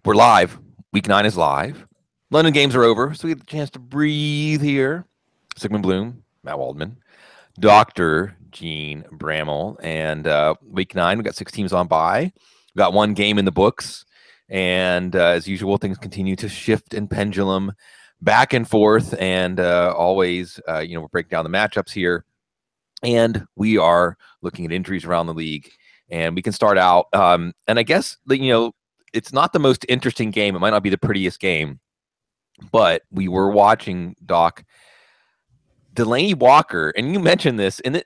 We're live. Week 9 is live. London games are over, so we get the chance to breathe here. Sigmund Bloom, Matt Waldman, Dr. Gene Bramall, and week 9, we got 6 teams on bye. We got one game in the books, and as usual, things continue to shift and pendulum back and forth, and always, we're breaking down the matchups here, and we are looking at injuries around the league, and we can start out, and I guess, it's not the most interesting game. It might not be the prettiest game, but we were watching, Doc, Delaney Walker, and you mentioned this, and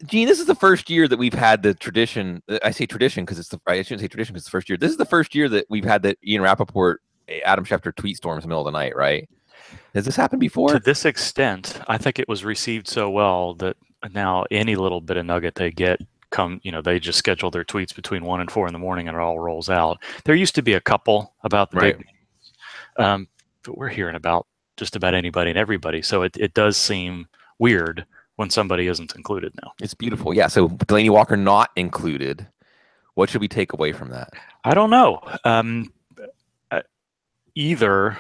Gene, this is the first year that we've had the tradition. I say tradition because I shouldn't say tradition because it's the first year. This is the first year that we've had the Ian Rappaport, Adam Schefter tweet storms in the middle of the night, right? Has this happened before? To this extent, I think it was received so well that now any little bit of nugget they get they just schedule their tweets between 1 and 4 in the morning and it all rolls out. There used to be a couple about the big, but we're hearing about just about anybody and everybody. So it does seem weird when somebody isn't included now. It's beautiful. Yeah. So Delaney Walker not included. What should we take away from that? I don't know. Either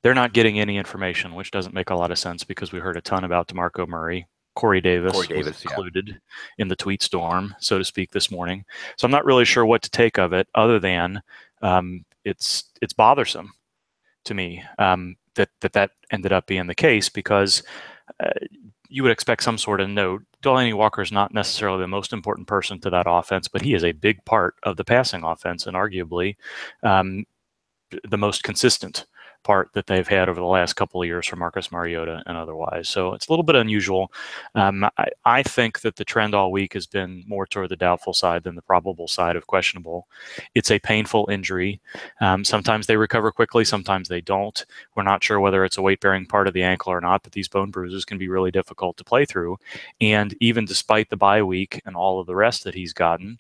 they're not getting any information, which doesn't make a lot of sense because we heard a ton about DeMarco Murray. Corey Davis was included in the tweet storm, so to speak, this morning. So I'm not really sure what to take of it, other than it's bothersome to me that ended up being the case, because you would expect some sort of note. Delaney Walker is not necessarily the most important person to that offense, but he is a big part of the passing offense and arguably the most consistent part that they've had over the last couple of years for Marcus Mariota and otherwise. So it's a little bit unusual. I think that the trend all week has been more toward the doubtful side than the probable side of questionable. It's a painful injury. Sometimes they recover quickly, sometimes they don't. We're not sure whether it's a weight-bearing part of the ankle or not, but these bone bruises can be really difficult to play through. And even despite the bye week and all of the rest that he's gotten,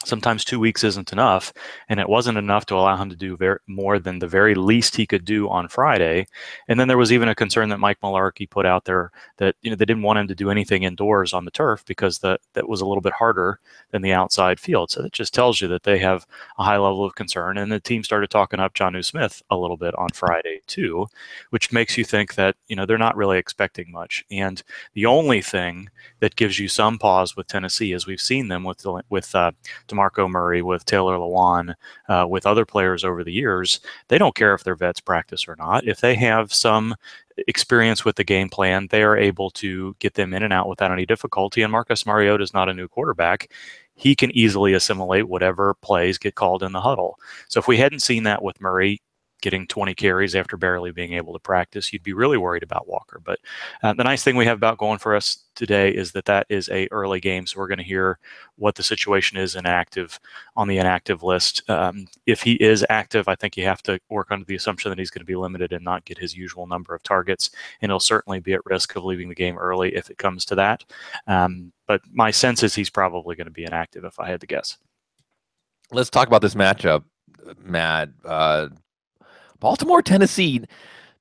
sometimes 2 weeks isn't enough, and it wasn't enough to allow him to do more than the very least he could do on Friday. And then there was even a concern that Mike Mularkey put out there that they didn't want him to do anything indoors on the turf because that was a little bit harder than the outside field. So it just tells you that they have a high level of concern. And the team started talking up Jonnu Smith a little bit on Friday too, which makes you think that they're not really expecting much. And the only thing that gives you some pause with Tennessee is we've seen them with DeMarco Murray, with Taylor Lewan, with other players over the years. They don't care if their vets practice or not. If they have some experience with the game plan, they are able to get them in and out without any difficulty. And Marcus Mariota is not a new quarterback. He can easily assimilate whatever plays get called in the huddle. So if we hadn't seen that with Murray getting 20 carries after barely being able to practice, you'd be really worried about Walker. But the nice thing we have about going for us today is that is a early game, so we're going to hear what the situation is on the inactive list. If he is active, I think you have to work under the assumption that he's going to be limited and not get his usual number of targets, and he'll certainly be at risk of leaving the game early if it comes to that. But my sense is he's probably going to be inactive if I had to guess. Let's talk about this matchup, Matt. Baltimore, Tennessee,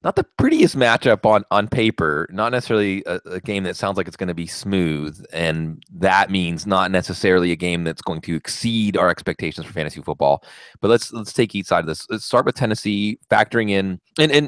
not the prettiest matchup on paper, not necessarily a game that sounds like it's going to be smooth, and that means not necessarily a game that's going to exceed our expectations for fantasy football. But let's take each side of this. Let's start with Tennessee, factoring in,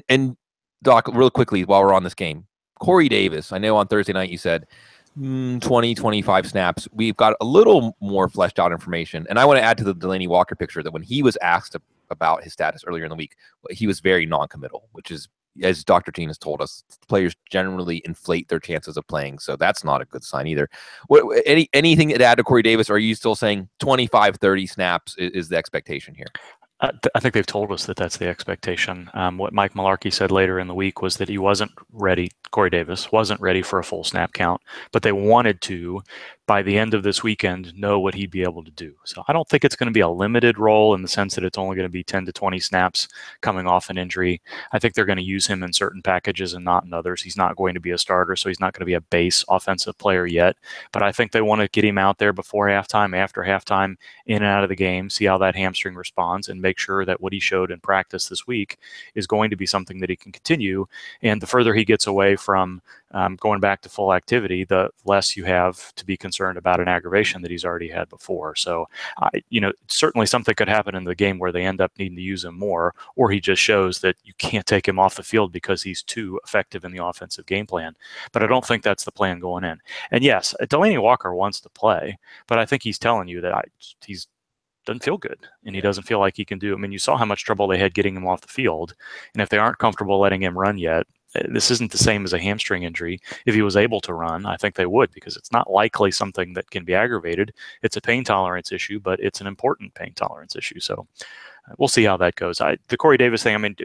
and Doc, real quickly while we're on this game, Corey Davis, I know on Thursday night you said 20, 25 snaps. We've got a little more fleshed out information, and I want to add to the Delaney Walker picture that when he was asked about his status earlier in the week, he was very non-committal, which is, as Dr. Gene has told us, players generally inflate their chances of playing. So that's not a good sign either. Anything to add to Corey Davis? Or are you still saying 25, 30 snaps is the expectation here? I think they've told us that that's the expectation. What Mike Mularkey said later in the week was that he wasn't ready, Corey Davis wasn't ready for a full snap count, but they wanted to, by the end of this weekend, know what he'd be able to do. So I don't think it's going to be a limited role in the sense that it's only going to be 10 to 20 snaps coming off an injury. I think they're going to use him in certain packages and not in others. He's not going to be a starter, so he's not going to be a base offensive player yet. But I think they want to get him out there before halftime, after halftime, in and out of the game, see how that hamstring responds, and make sure that what he showed in practice this week is going to be something that he can continue. And the further he gets away from going back to full activity, the less you have to be concerned about an aggravation that he's already had before. So, certainly something could happen in the game where they end up needing to use him more, or he just shows that you can't take him off the field because he's too effective in the offensive game plan. But I don't think that's the plan going in. And yes, Delaney Walker wants to play, but I think he's telling you that he's doesn't feel good and he doesn't feel like he can do. I mean, you saw how much trouble they had getting him off the field, and if they aren't comfortable letting him run yet, this isn't the same as a hamstring injury. If he was able to run, I think they would, because it's not likely something that can be aggravated. It's a pain tolerance issue, but it's an important pain tolerance issue. So we'll see how that goes. The Corey Davis thing, I mean,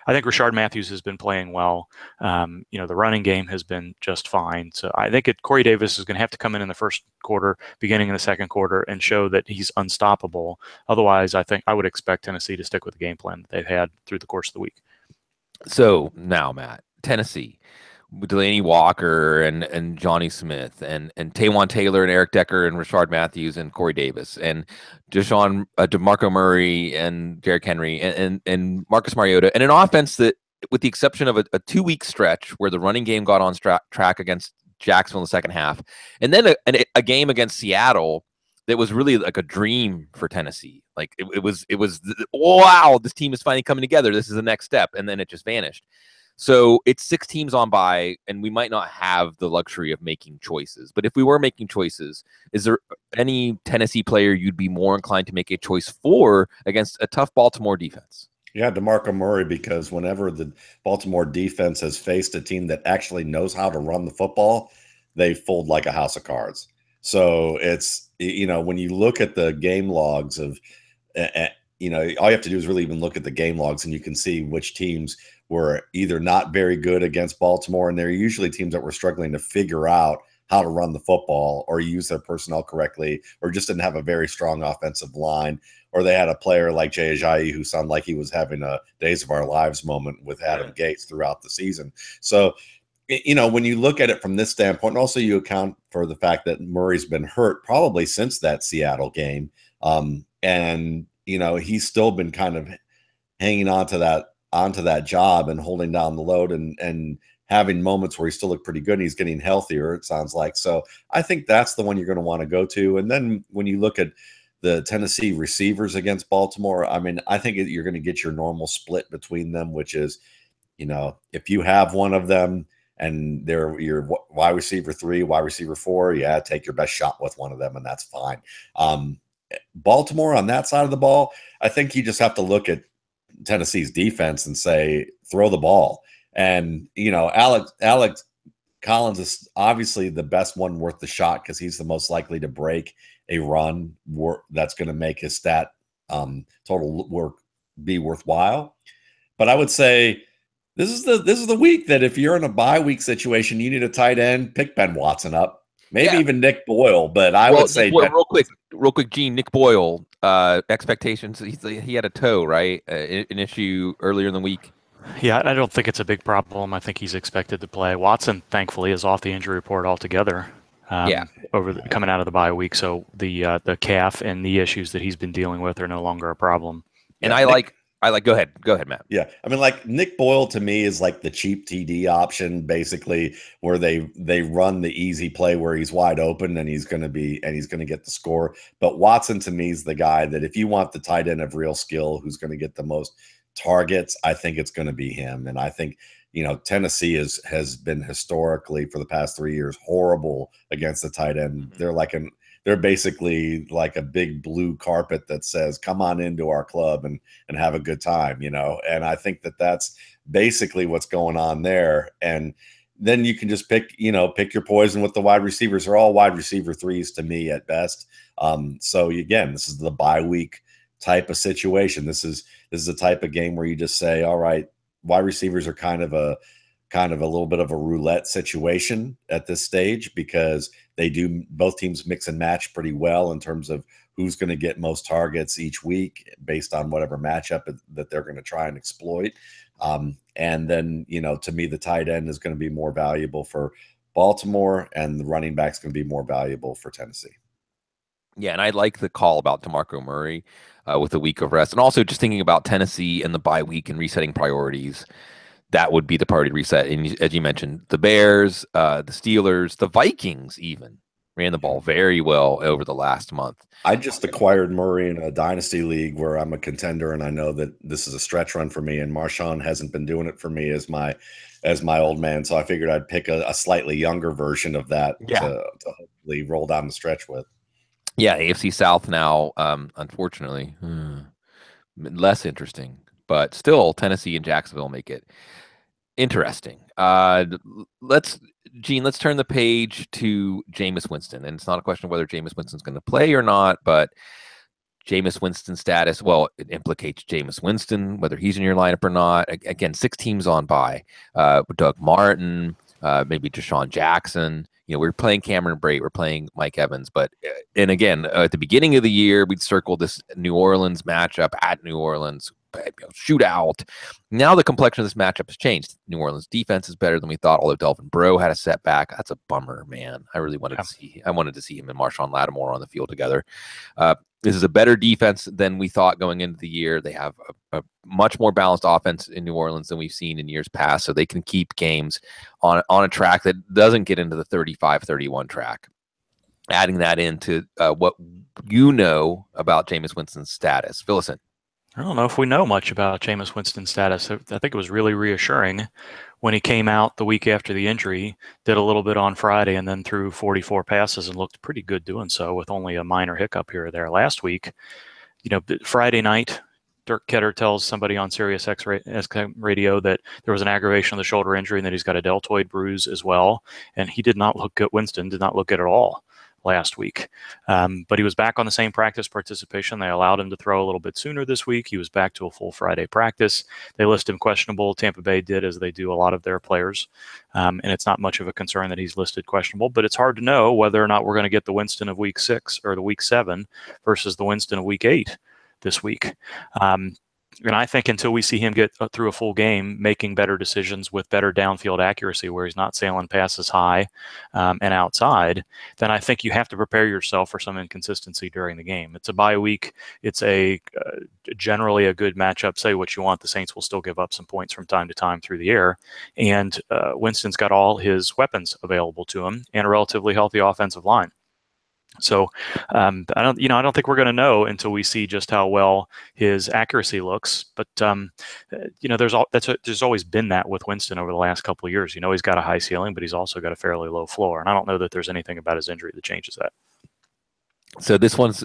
I think Rashard Matthews has been playing well. The running game has been just fine. So I think Corey Davis is going to have to come in the first quarter, beginning in the second quarter, and show that he's unstoppable. Otherwise, I think I would expect Tennessee to stick with the game plan that they've had through the course of the week. So now, Matt, Tennessee, Delaney Walker and Johnny Smith and Taywan Taylor and Eric Decker and Rashard Matthews and Corey Davis and DeMarco Murray and Derrick Henry and Marcus Mariota, and an offense that, with the exception of a 2-week stretch where the running game got on track against Jacksonville in the second half, and then a game against Seattle that was really like a dream for Tennessee. Like it was, wow, this team is finally coming together. This is the next step. And then it just vanished. So it's 6 teams on bye, and we might not have the luxury of making choices. But if we were making choices, is there any Tennessee player you'd be more inclined to make a choice for against a tough Baltimore defense? Yeah, DeMarco Murray, because whenever the Baltimore defense has faced a team that actually knows how to run the football, they fold like a house of cards. So it's, when you look at the game logs of, all you have to do is really even look at the game logs, and you can see which teams were either not very good against Baltimore, and they're usually teams that were struggling to figure out how to run the football or use their personnel correctly, or just didn't have a very strong offensive line, or they had a player like Jay Ajayi who sounded like he was having a Days of Our Lives moment with Adam Gates throughout the season. So, when you look at it from this standpoint, and also you account for the fact that Murray's been hurt probably since that Seattle game. And he's still been kind of hanging onto that job and holding down the load and having moments where he still looked pretty good and he's getting healthier, it sounds like. So I think that's the one you're going to want to go to. And then when you look at the Tennessee receivers against Baltimore, I mean, I think you're going to get your normal split between them, which is, if you have one of them and they're your wide receiver 3, wide receiver 4, take your best shot with one of them, and that's fine. Baltimore on that side of the ball, I think you just have to look at Tennessee's defense and say, throw the ball. And, Alex Collins is obviously the best one worth the shot because he's the most likely to break a run that's going to make his stat total work be worthwhile. But I would say this is the week that if you're in a bye week situation, you need a tight end, pick Ben Watson up. Maybe even Nick Boyle, but I would say real quick, Gene, Nick Boyle, expectations. He had a toe, right? An issue earlier in the week. Yeah, I don't think it's a big problem. I think he's expected to play. Watson, thankfully, is off the injury report altogether. Coming out of the bye week, so the calf and knee issues that he's been dealing with are no longer a problem. And I like. Go ahead, Matt. Yeah, I mean, like Nick Boyle to me is like the cheap TD option, basically, where they run the easy play where he's wide open and he's going to get the score. But Watson to me is the guy that if you want the tight end of real skill who's going to get the most targets, I think it's going to be him. And I think Tennessee has been historically for the past 3 years horrible against the tight end. Mm-hmm. They're basically like a big blue carpet that says, come on into our club and have a good time, And I think that's basically what's going on there. And then you can just pick your poison with the wide receivers. They're all wide receiver 3s to me at best. So again, this is the bye week type of situation. This is a type of game where you just say, all right, wide receivers are kind of a little bit of a roulette situation at this stage because both teams mix and match pretty well in terms of who's going to get most targets each week based on whatever matchup that they're going to try and exploit. And then, to me, the tight end is going to be more valuable for Baltimore and the running back's going to be more valuable for Tennessee. Yeah, and I like the call about DeMarco Murray with a week of rest. And also just thinking about Tennessee and the bye week and resetting priorities. that would be the party reset. And as you mentioned, the Bears, the Steelers, the Vikings even ran the ball very well over the last month. I just acquired Murray in a dynasty league where I'm a contender, and I know that this is a stretch run for me, and Marshawn hasn't been doing it for me as my old man. So I figured I'd pick a slightly younger version of that to hopefully roll down the stretch with. Yeah, AFC South now, unfortunately, less interesting, but still Tennessee and Jacksonville make it interesting. Let's turn the page to Jameis Winston. And it's not a question of whether Jameis Winston's going to play or not, but Jameis Winston's status, well, it implicates Jameis Winston, whether he's in your lineup or not. Again, 6 teams on bye. Doug Martin, maybe Deshaun Jackson. We're playing Cameron Brate, we're playing Mike Evans. But, and again, at the beginning of the year, we'd circle this New Orleans matchup at New Orleans, shootout. Now the complexion of this matchup has changed. New Orleans defense is better than we thought, although Delvin Breaux had a setback. That's a bummer, man. I really wanted to see him and Marshawn Lattimore on the field together. This is a better defense than we thought going into the year. They have a much more balanced offense in New Orleans than we've seen in years past, so they can keep games on a track that doesn't get into the 35-31 track. Adding that into what you know about Jameis Winston's status. Fill us in. I don't know if we know much about Jameis Winston's status. I think it was really reassuring when he came out the week after the injury, did a little bit on Friday, and then threw 44 passes and looked pretty good doing so with only a minor hiccup here or there. Last week, Friday night, Dirk Ketter tells somebody on Sirius XM radio that there was an aggravation of the shoulder injury and that he's got a deltoid bruise as well. And he did not look good. Winston did not look good at all last week. But he was back on the same practice participation. They allowed him to throw a little bit sooner this week. He was back to a full Friday practice. They list him questionable. Tampa Bay did, as they do a lot of their players. And it's not much of a concern that he's listed questionable, but it's hard to know whether or not we're going to get the Winston of week 6 or the week 7 versus the Winston of week 8 this week. And I think until we see him get through a full game, making better decisions with better downfield accuracy, where he's not sailing passes high and outside, then I think you have to prepare yourself for some inconsistency during the game. It's a bye week. It's generally a good matchup. Say what you want, the Saints will still give up some points from time to time through the air. And Winston's got all his weapons available to him and a relatively healthy offensive line. So I don't think we're going to know until we see just how well his accuracy looks. But there's always been that with Winston over the last couple of years. He's got a high ceiling, but he's also got a fairly low floor. And I don't know that there's anything about his injury that changes that. So this one's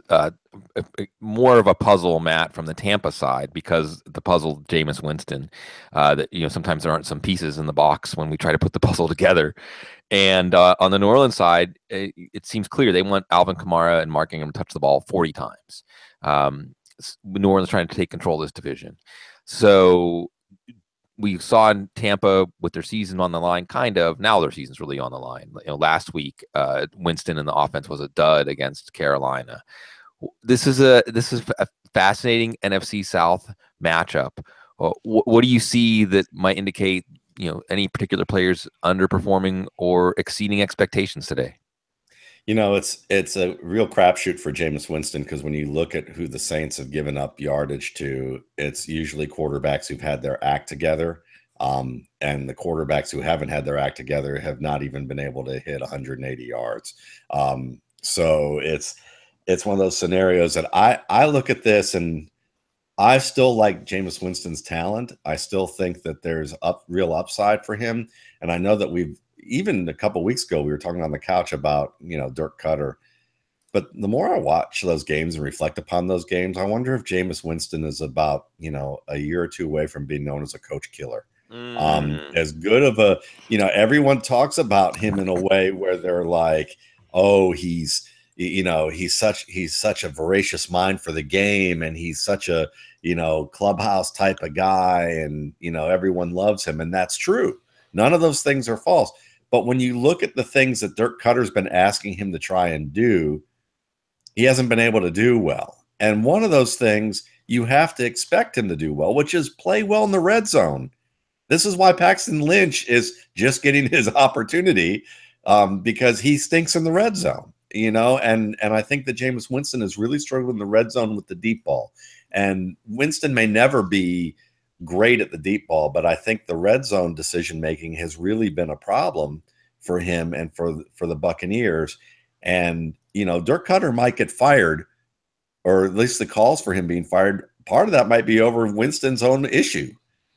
more of a puzzle, Matt, from the Tampa side, because the puzzle Jameis Winston, that sometimes there aren't some pieces in the box when we try to put the puzzle together. And on the New Orleans side, it seems clear they want Alvin Kamara and Mark Ingram to touch the ball 40 times. New Orleans trying to take control of this division. So we saw in Tampa with their season on the line, kind of. Now their season's really on the line. Last week, Winston and the offense was a dud against Carolina. This is a fascinating NFC South matchup. What do you see that might indicate any particular players underperforming or exceeding expectations today? It's a real crapshoot for Jameis Winston, because when you look at who the Saints have given up yardage to, it's usually quarterbacks who've had their act together. And the quarterbacks who haven't had their act together have not even been able to hit 180 yards. So it's one of those scenarios that I look at this, and I still like Jameis Winston's talent. I still think that there's real upside for him. And I know that even a couple of weeks ago, we were talking on the couch about, Dirk Cutter. But the more I watch those games and reflect upon those games, I wonder if Jameis Winston is about, a year or two away from being known as a coach killer. As good of a, everyone talks about him in a way where they're like, oh, he's such a voracious mind for the game, and he's such a, clubhouse type of guy, and, everyone loves him. And that's true. None of those things are false. But when you look at the things that Dirk Cutter's been asking him to try and do, he hasn't been able to do well. And one of those things you have to expect him to do well, which is play well in the red zone. This is why Paxton Lynch is just getting his opportunity, because he stinks in the red zone, and I think that Jameis Winston is really struggling in the red zone with the deep ball. And Winston may never be great at the deep ball, but I think the red zone decision making has really been a problem for him and for the Buccaneers. And Dirk Cutter might get fired, or at least the calls for him being fired. Part of that might be over Winston's own issue,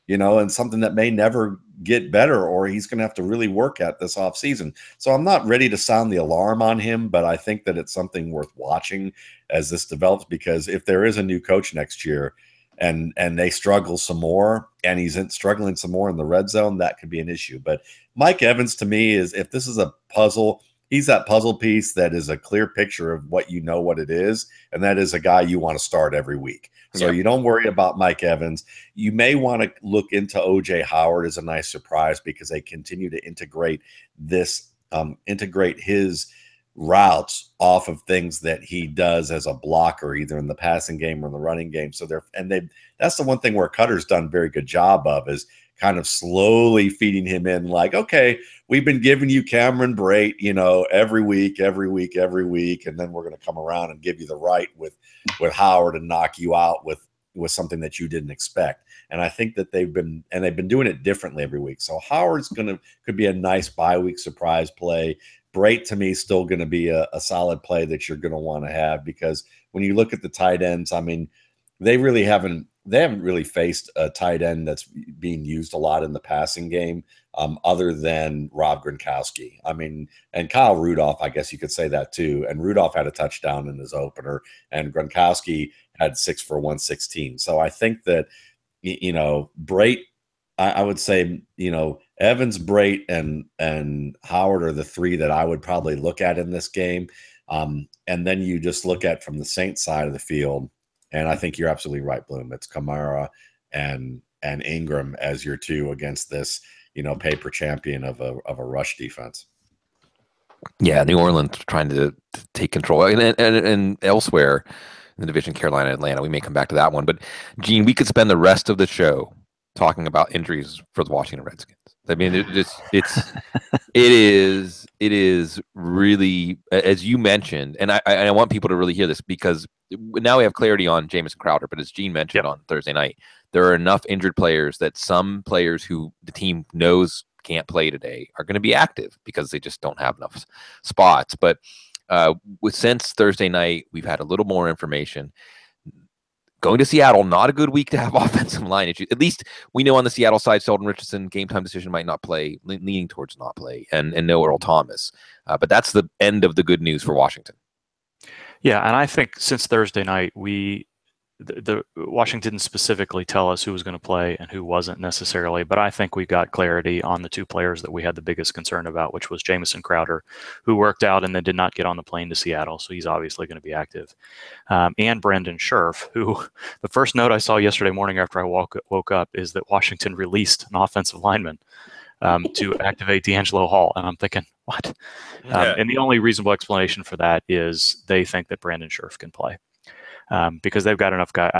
and something that may never get better, or he's going to have to really work at this offseason. So I'm not ready to sound the alarm on him, but I think that it's something worth watching as this develops, because if there is a new coach next year and they struggle some more, and he's struggling some more in the red zone, that could be an issue. But Mike Evans, to me, is, if this is a puzzle, he's that puzzle piece that is a clear picture of what it is, and that is a guy you want to start every week. So you don't worry about Mike Evans. You may want to look into O.J. Howard as a nice surprise, because they continue to integrate his routes off of things that he does as a blocker, either in the passing game or in the running game. So that's the one thing where Cutter's done a very good job of, is kind of slowly feeding him in, like, okay, we've been giving you Cameron Brate, every week, and then we're going to come around and give you the right with Howard and knock you out with something that you didn't expect. And I think that they've been doing it differently every week. So Howard's could be a nice bye week surprise play. Brate, to me, is still going to be a solid play that you're going to want to have, because when you look at the tight ends, I mean, they haven't really faced a tight end that's being used a lot in the passing game, other than Rob Gronkowski. I mean, and Kyle Rudolph, I guess you could say that too. And Rudolph had a touchdown in his opener, and Gronkowski had 6 for 116. So I think that, Brate, I would say, Evans, Brate, and Howard are the three that I would probably look at in this game. And then you just look at from the Saints side of the field, and I think you're absolutely right, Bloom. It's Kamara and Ingram as your two against this, paper champion of a rush defense. Yeah, New Orleans trying to take control, and elsewhere in the division, Carolina, Atlanta. We may come back to that one, but Gene, we could spend the rest of the show talking about injuries for the Washington Redskins. I mean, it is really, as you mentioned, and I want people to really hear this, because now we have clarity on Jamison Crowder, but as Gene mentioned on Thursday night, there are enough injured players that some players who the team knows can't play today are going to be active because they just don't have enough spots. But since Thursday night, we've had a little more information. Going to Seattle, not a good week to have offensive line issues. At least we know on the Seattle side, Sheldon Richardson, game time decision, might not play, leaning towards not play, and no Earl Thomas. But that's the end of the good news for Washington. Yeah, and I think since Thursday night, the Washington didn't specifically tell us who was going to play and who wasn't necessarily, but I think we got clarity on the two players that we had the biggest concern about, which was Jamison Crowder, who worked out and then did not get on the plane to Seattle, so he's obviously going to be active, and Brandon Scherff, who the first note I saw yesterday morning after I woke up is that Washington released an offensive lineman to activate D'Angelo Hall, and I'm thinking, what? And the only reasonable explanation for that is they think that Brandon Scherff can play. Because they've got enough guys.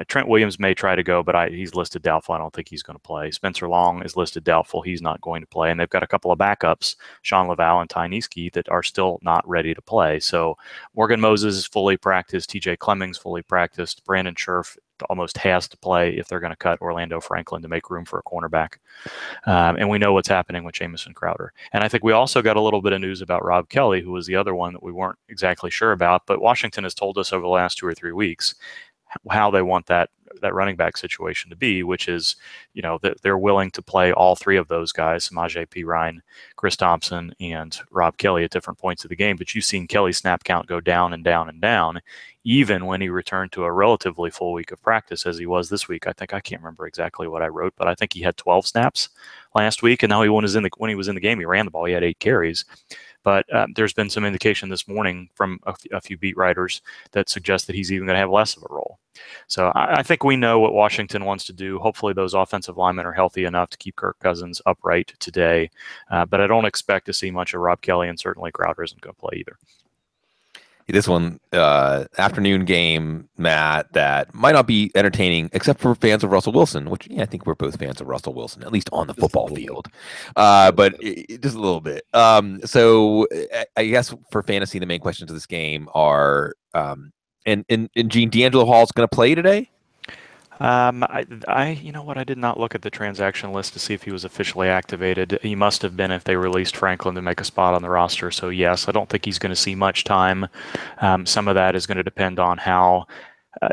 Trent Williams may try to go, but he's listed doubtful. I don't think he's going to play. Spencer Long is listed doubtful. He's not going to play. And they've got a couple of backups, Sean Laval and Ty Niesky, that are still not ready to play. So Morgan Moses is fully practiced. TJ Clemmings fully practiced. Brandon Scherff almost has to play if they're going to cut Orlando Franklin to make room for a cornerback. And we know what's happening with Jamison Crowder. And I think we also got a little bit of news about Rob Kelly, who was the other one that we weren't exactly sure about. But Washington has told us over the last 2 or 3 weeks how they want that running back situation to be, which is, that they're willing to play all three of those guys, Samaje Perine, Chris Thompson, and Rob Kelly at different points of the game. But you've seen Kelly's snap count go down and down and down, even when he returned to a relatively full week of practice as he was this week. I can't remember exactly what I wrote, but I think he had 12 snaps last week. And now when he was in the game, he ran the ball. He had 8 carries. But there's been some indication this morning from a few beat writers that suggest that he's even going to have less of a role. So I think we know what Washington wants to do. Hopefully those offensive linemen are healthy enough to keep Kirk Cousins upright today. But I don't expect to see much of Rob Kelly, and certainly Crowder isn't going to play either. This one, afternoon game, Matt, that might not be entertaining except for fans of Russell Wilson, which I think we're both fans of Russell Wilson, at least on the football field, but just a little bit. So I guess for fantasy, the main questions of this game are, and Gene, D'Angelo Hall's going to play today? You know what? I did not look at the transaction list to see if he was officially activated. He must have been if they released Franklin to make a spot on the roster. So yes, I don't think he's going to see much time. Some of that is going to depend on how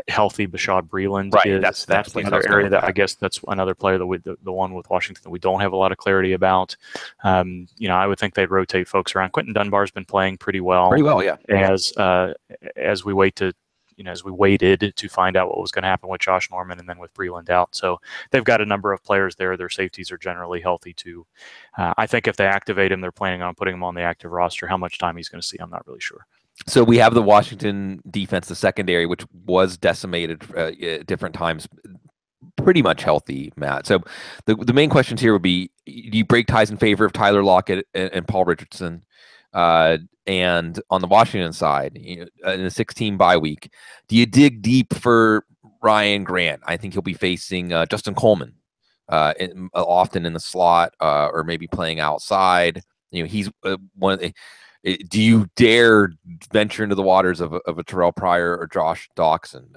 healthy Bashad Breeland is. That's the other area that I guess that's another player that the one with Washington that we don't have a lot of clarity about. I would think they'd rotate folks around. Quentin Dunbar's been playing pretty well. Yeah. As we wait to. As we waited to find out what was going to happen with Josh Norman and then with Breeland out. So they've got a number of players there. Their safeties are generally healthy too. I think if they activate him, they're planning on putting him on the active roster. How much time he's going to see, I'm not really sure. So we have the Washington defense, the secondary, which was decimated at different times, pretty much healthy, Matt. So the main questions here would be, do you break ties in favor of Tyler Lockett and Paul Richardson? And on the Washington side, in a 16 bye week, do you dig deep for Ryan Grant? I think he'll be facing Justin Coleman often in the slot or maybe playing outside. He's one of the. Do you dare venture into the waters of a Terrell Pryor or Josh Doxson?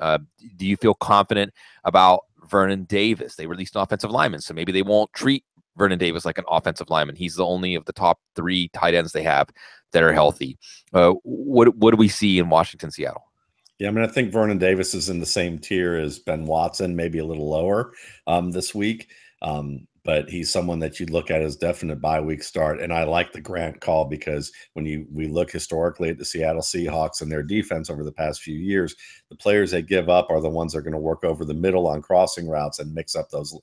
Do you feel confident about Vernon Davis? They released an offensive lineman, so maybe they won't treat Vernon Davis like an offensive lineman. He's the only of the top 3 tight ends they have that are healthy. What do we see in Washington, Seattle? Yeah, I mean, I think Vernon Davis is in the same tier as Ben Watson, maybe a little lower this week. But he's someone that you look at as definite bye week start. And I like the Grant call because when we look historically at the Seattle Seahawks and their defense over the past few years, the players they give up are the ones that are going to work over the middle on crossing routes and mix up those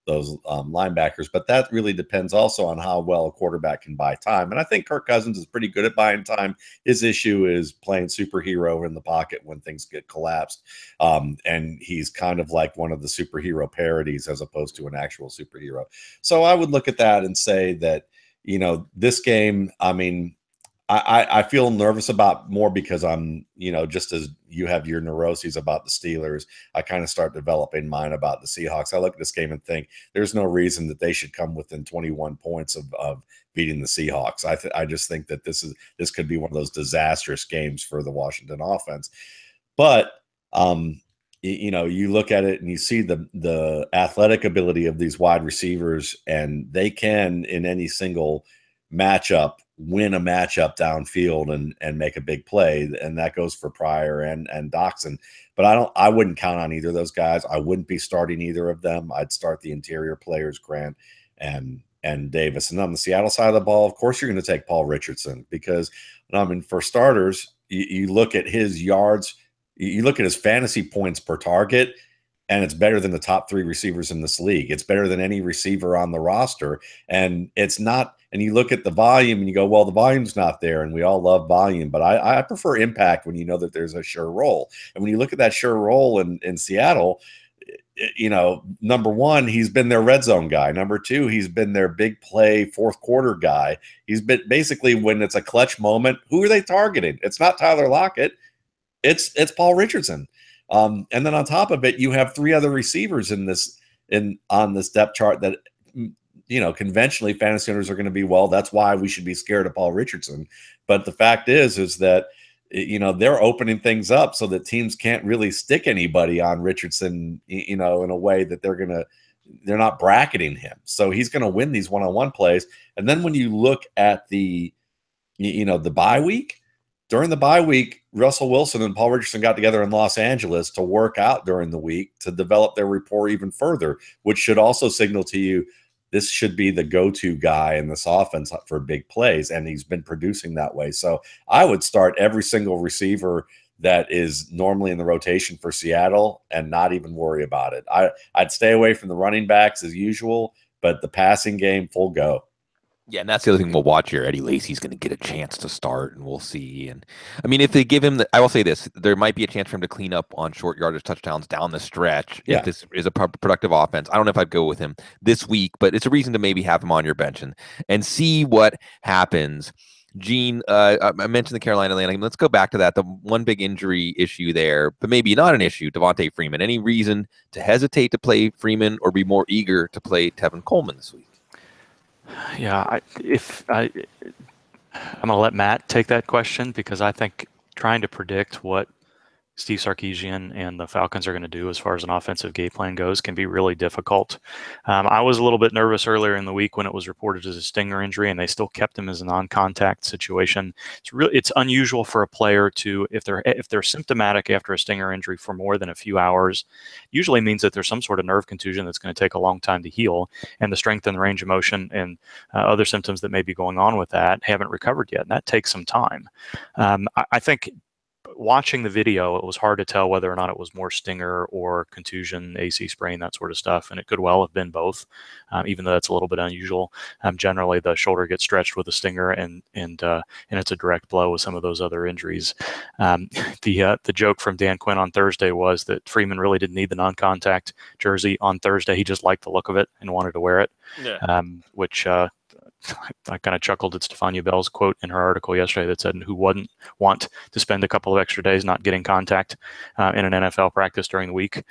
linebackers. But that really depends also on how well a quarterback can buy time. And I think Kirk Cousins is pretty good at buying time. His issue is playing superhero in the pocket when things get collapsed. And he's kind of like one of the superhero parodies as opposed to an actual superhero. So I would look at that and say that, this game, I mean, I feel nervous about more because I'm, just as you have your neuroses about the Steelers, I kind of start developing mine about the Seahawks. I look at this game and think there's no reason that they should come within 21 points of beating the Seahawks. I just think that this could be one of those disastrous games for the Washington offense. But you look at it and you see the athletic ability of these wide receivers, and they can in any single matchup win a matchup downfield and make a big play, and that goes for Pryor and Doxson. But I wouldn't count on either of those guys. I wouldn't be starting either of them. I'd start the interior players, Grant and Davis. And on the Seattle side of the ball, of course, you're going to take Paul Richardson because, for starters, you look at his yards, you look at his fantasy points per target, and it's better than the top 3 receivers in this league. It's better than any receiver on the roster. And it's not, and you look at the volume and you go, well, the volume's not there. And we all love volume, but I prefer impact when you know that there's a sure role. And when you look at that sure role in Seattle, number one, he's been their red zone guy. Number 2, he's been their big play fourth quarter guy. He's been basically, when it's a clutch moment, who are they targeting? It's not Tyler Lockett. It's Paul Richardson. And then on top of it, you have 3 other receivers on this depth chart that, conventionally fantasy owners are going to be, well, that's why we should be scared of Paul Richardson. But the fact is that, they're opening things up so that teams can't really stick anybody on Richardson, in a way that they're not bracketing him. So he's going to win these one-on-one plays. And then when you look at the bye week, during the bye week, Russell Wilson and Paul Richardson got together in Los Angeles to work out during the week to develop their rapport even further, which should also signal to you this should be the go-to guy in this offense for big plays, and he's been producing that way. So I would start every single receiver that is normally in the rotation for Seattle and not even worry about it. I'd stay away from the running backs as usual, but the passing game, full go. Yeah, and that's the other thing we'll watch here. Eddie Lacy's going to get a chance to start, and we'll see. And I mean, if they give him I will say this, there might be a chance for him to clean up on short yardage touchdowns down the stretch. Yeah. If this is a productive offense. I don't know if I'd go with him this week, but it's a reason to maybe have him on your bench and see what happens. Gene, I mentioned the Carolina Atlanta game. Let's go back to that. The one big injury issue there, but maybe not an issue, Devontae Freeman. Any reason to hesitate to play Freeman or be more eager to play Tevin Coleman this week? Yeah, I'm going to let Matt take that question because I think trying to predict what Steve Sarkisian and the Falcons are going to do as far as an offensive game plan goes can be really difficult. I was a little bit nervous earlier in the week when it was reported as a stinger injury, and they still kept him as a non-contact situation. It's unusual for a player to, if they're symptomatic after a stinger injury for more than a few hours, usually means that there's some sort of nerve contusion that's going to take a long time to heal, and the strength and the range of motion and other symptoms that may be going on with that haven't recovered yet, and that takes some time. I think watching the video, it was hard to tell whether or not it was more stinger or contusion, AC sprain, that sort of stuff, and it could well have been both, even though that's a little bit unusual. Generally, the shoulder gets stretched with a stinger, and it's a direct blow with some of those other injuries. The joke from Dan Quinn on Thursday was that Freeman really didn't need the non-contact jersey on Thursday. He just liked the look of it and wanted to wear it, which I kind of chuckled at Stefania Bell's quote in her article yesterday that said, "Who wouldn't want to spend a couple of extra days not getting contact in an NFL practice during the week?"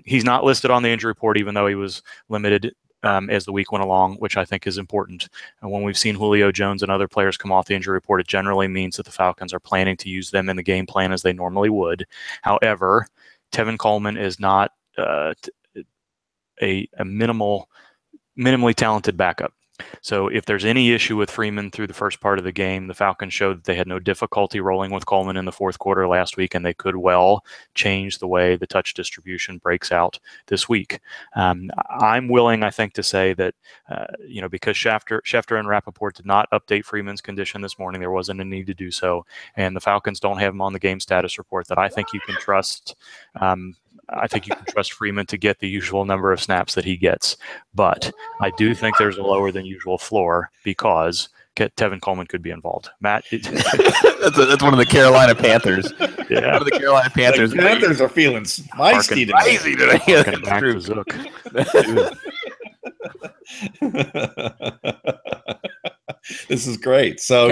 He's not listed on the injury report, even though he was limited as the week went along, which I think is important. And when we've seen Julio Jones and other players come off the injury report, it generally means that the Falcons are planning to use them in the game plan as they normally would. However, Tevin Coleman is not a minimally talented backup. So if there's any issue with Freeman through the first part of the game, the Falcons showed that they had no difficulty rolling with Coleman in the fourth quarter last week, and they could well change the way the touch distribution breaks out this week. I'm willing, I think, to say that, because Schefter and Rappaport did not update Freeman's condition this morning, there wasn't a need to do so, and the Falcons don't have him on the game status report, that I think you can trust. I think you can trust Freeman to get the usual number of snaps that he gets. But I do think there's a lower than usual floor because Tevin Coleman could be involved. Matt? that's one of the Carolina Panthers. Yeah. One of the Carolina Panthers. The Panthers are feeling feisty today. Harken back to Zook. This is great. So,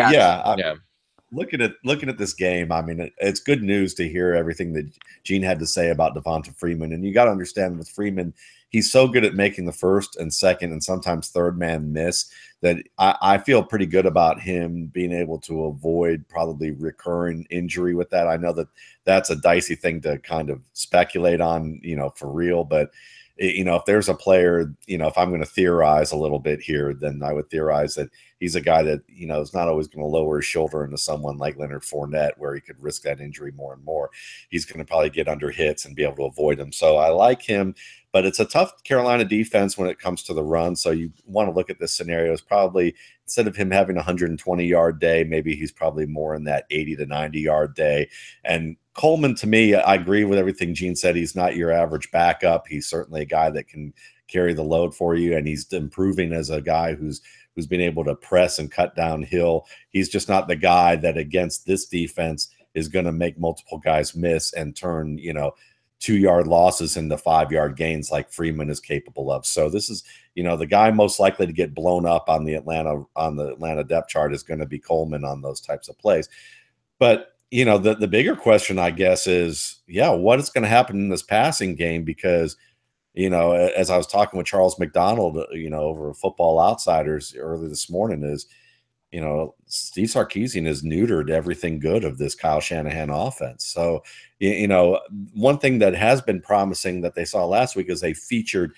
Looking at this game, I mean, it's good news to hear everything that Gene had to say about Devonta Freeman. And you got to understand with Freeman, he's so good at making the first and second and sometimes third man miss that I feel pretty good about him being able to avoid probably recurring injury with that. I know that that's a dicey thing to kind of speculate on, for real, but if there's a player, if I'm going to theorize a little bit here, then I would theorize that he's a guy that, is not always going to lower his shoulder into someone like Leonard Fournette, where he could risk that injury more and more. He's going to probably get under hits and be able to avoid them. So I like him, but it's a tough Carolina defense when it comes to the run. So you want to look at this scenario as probably, instead of him having a 120-yard day, maybe he's probably more in that 80 to 90-yard day. And Coleman, to me, I agree with everything Gene said. He's not your average backup. He's certainly a guy that can carry the load for you, and he's improving as a guy who's been able to press and cut downhill. He's just not the guy that against this defense is going to make multiple guys miss and turn, 2-yard losses into 5-yard gains like Freeman is capable of. So this is, the guy most likely to get blown up on the Atlanta depth chart is going to be Coleman on those types of plays. But the bigger question, I guess, is, what is going to happen in this passing game? Because, as I was talking with Charles McDonald, over Football Outsiders early this morning, is, Steve Sarkisian has neutered everything good of this Kyle Shanahan offense. So, one thing that has been promising that they saw last week is they featured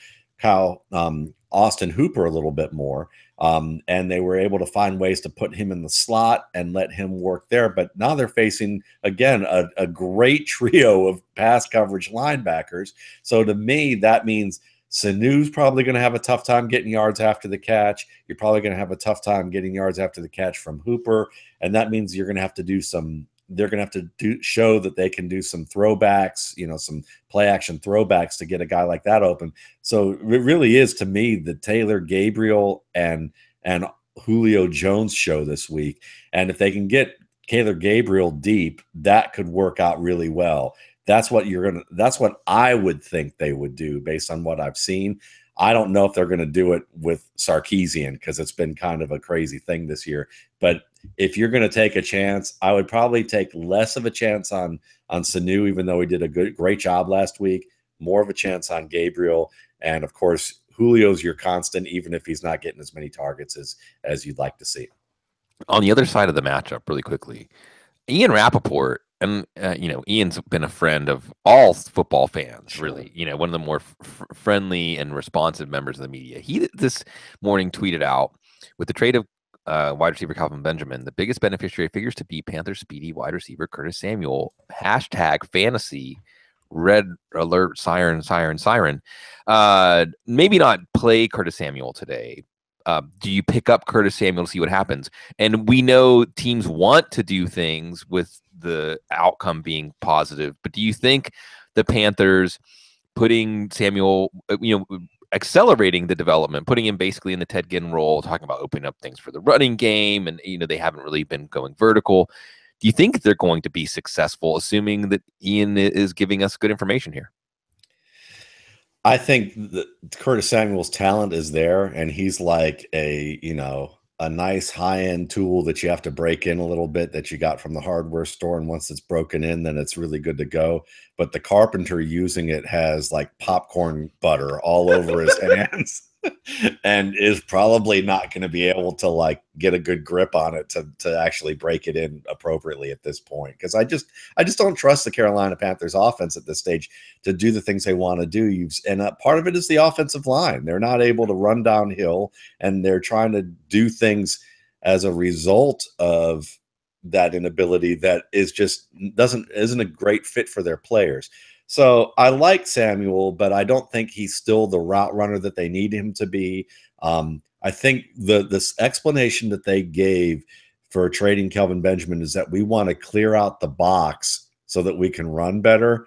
Austin Hooper a little bit more. And they were able to find ways to put him in the slot and let him work there. But now they're facing, again, a great trio of pass coverage linebackers. So to me, that means Sanu's probably going to have a tough time getting yards after the catch. You're probably going to have a tough time getting yards after the catch from Hooper. And that means you're going to have to do they're going to have to show that they can do some throwbacks, some play action throwbacks to get a guy like that open. So it really is, to me, the Taylor Gabriel and Julio Jones show this week. And if they can get Taylor Gabriel deep, that could work out really well. That's what I would think they would do based on what I've seen. I don't know if they're going to do it with Sarkisian because it's been kind of a crazy thing this year. But if you're going to take a chance, I would probably take less of a chance on Sanu, even though he did a great job last week, more of a chance on Gabriel. And, of course, Julio's your constant, even if he's not getting as many targets as you'd like to see. On the other side of the matchup, really quickly, Ian Rappaport and Ian's been a friend of all football fans, Sure. really. One of the more friendly and responsive members of the media. He this morning tweeted out, with the trade of wide receiver Calvin Benjamin, the biggest beneficiary figures to be Panthers speedy wide receiver Curtis Samuel. #fantasy red alert siren. Maybe not play Curtis Samuel today. Do you pick up Curtis Samuel to see what happens? And we know teams want to do things with the outcome being positive, but do you think the Panthers putting Samuel, accelerating the development, putting him basically in the Ted Ginn role, talking about opening up things for the running game, and they haven't really been going vertical. Do you think they're going to be successful, assuming that Ian is giving us good information here? I think that Curtis Samuel's talent is there, and he's like a nice high-end tool that you have to break in a little bit that you got from the hardware store, and once it's broken in, then it's really good to go. But the carpenter using it has like popcorn butter all over his hands. And is probably not going to be able to like get a good grip on it to actually break it in appropriately at this point. Because I just don't trust the Carolina Panthers offense at this stage to do the things they want to do. And part of it is the offensive line. They're not able to run downhill, and they're trying to do things as a result of that inability that isn't a great fit for their players. So I like Samuel, but I don't think he's still the route runner that they need him to be. I think this explanation that they gave for trading Kelvin Benjamin is that we want to clear out the box so that we can run better.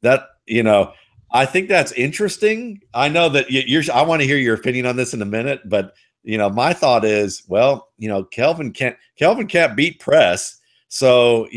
I think that's interesting. I know that I want to hear your opinion on this in a minute, but my thought is, well, Kelvin can't beat press. So,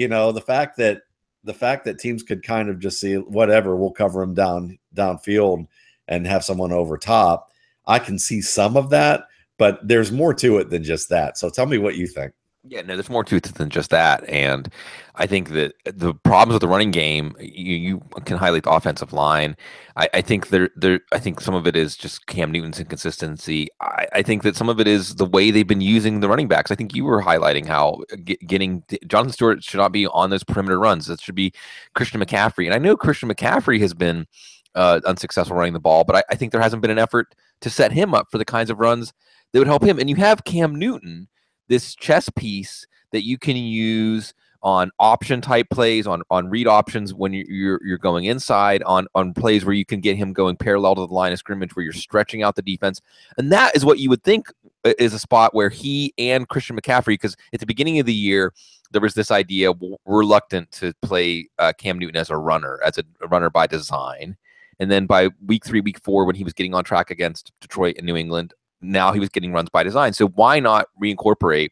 the fact that teams could kind of just see whatever, we'll cover them downfield and have someone over top. I can see some of that, but there's more to it than just that. So tell me what you think. Yeah, no, there's more to it than just that. And I think that the problems with the running game, you can highlight the offensive line. I think I think some of it is just Cam Newton's inconsistency. I think that some of it is the way they've been using the running backs. I think you were highlighting how getting Jonathan Stewart should not be on those perimeter runs. It should be Christian McCaffrey. And I know Christian McCaffrey has been unsuccessful running the ball, but I think there hasn't been an effort to set him up for the kinds of runs that would help him. And you have Cam Newton, this chess piece that you can use on option type plays, on read options when you're going inside, on plays where you can get him going parallel to the line of scrimmage, where you're stretching out the defense. And that is what you would think is a spot where he and Christian McCaffrey, because at the beginning of the year, there was this idea, reluctant to play Cam Newton as a runner by design. And then by week 3, week 4, when he was getting on track against Detroit and New England, now he was getting runs by design. So why not reincorporate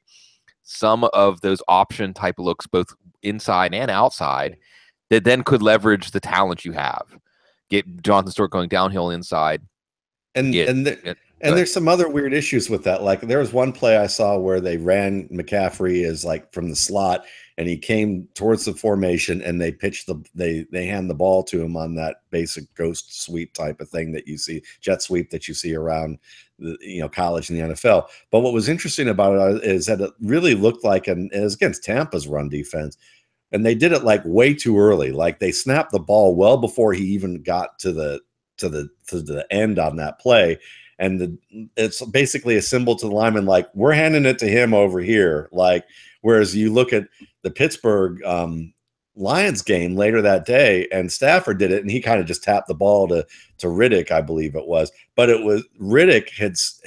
some of those option type looks, both inside and outside, that then could leverage the talent you have? Get Jonathan Stewart going downhill inside. And there's some other weird issues with that. Like there was one play I saw where they ran McCaffrey as like from the slot, and he came towards the formation, and they pitched they hand the ball to him on that basic ghost sweep type of thing that you see, jet sweep that you see around the college and the NFL. But what was interesting about it is that it really looked like, and it was against Tampa's run defense, and they did it like way too early. Like they snapped the ball well before he even got to the end on that play. And it's basically a symbol to the lineman, like, we're handing it to him over here. Like, whereas you look at the Pittsburgh Lions game later that day, and Stafford did it, and he kind of just tapped the ball to Riddick, I believe it was. But it was Riddick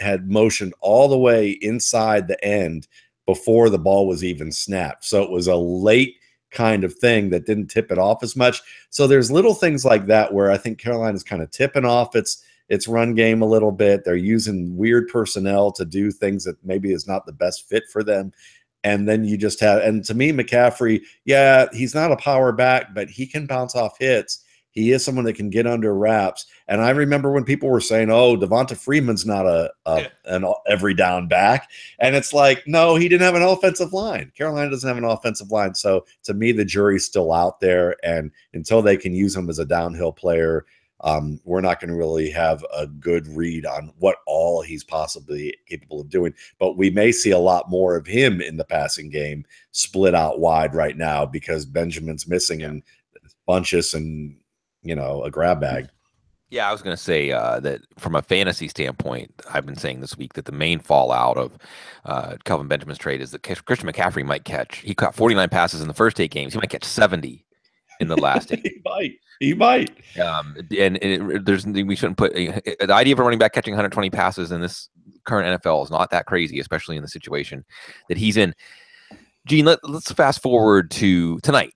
had motioned all the way inside the end before the ball was even snapped. So it was a late kind of thing that didn't tip it off as much. So there's little things like that where I think Carolina's kind of tipping off its run game a little bit. They're using weird personnel to do things that maybe is not the best fit for them. And then you just have, and to me, McCaffrey, yeah, he's not a power back, but he can bounce off hits. He is someone that can get under wraps. And I remember when people were saying, "Oh, Devonta Freeman's not an every down back," and it's like, no, he didn't have an offensive line. Carolina doesn't have an offensive line, so to me, the jury's still out there. And until they can use him as a downhill player, we're not going to really have a good read on what all he's possibly capable of doing. But we may see a lot more of him in the passing game, split out wide right now because Benjamin's missing and Bunches and a grab bag. Yeah, I was going to say that from a fantasy standpoint, I've been saying this week that the main fallout of Kelvin Benjamin's trade is that Christian McCaffrey might catch. He caught 49 passes in the first 8 games. He might catch 70 in the last 8. He might. We shouldn't put the idea of a running back catching 120 passes in this current NFL is not that crazy, especially in the situation that he's in. Gene, let's fast forward to tonight.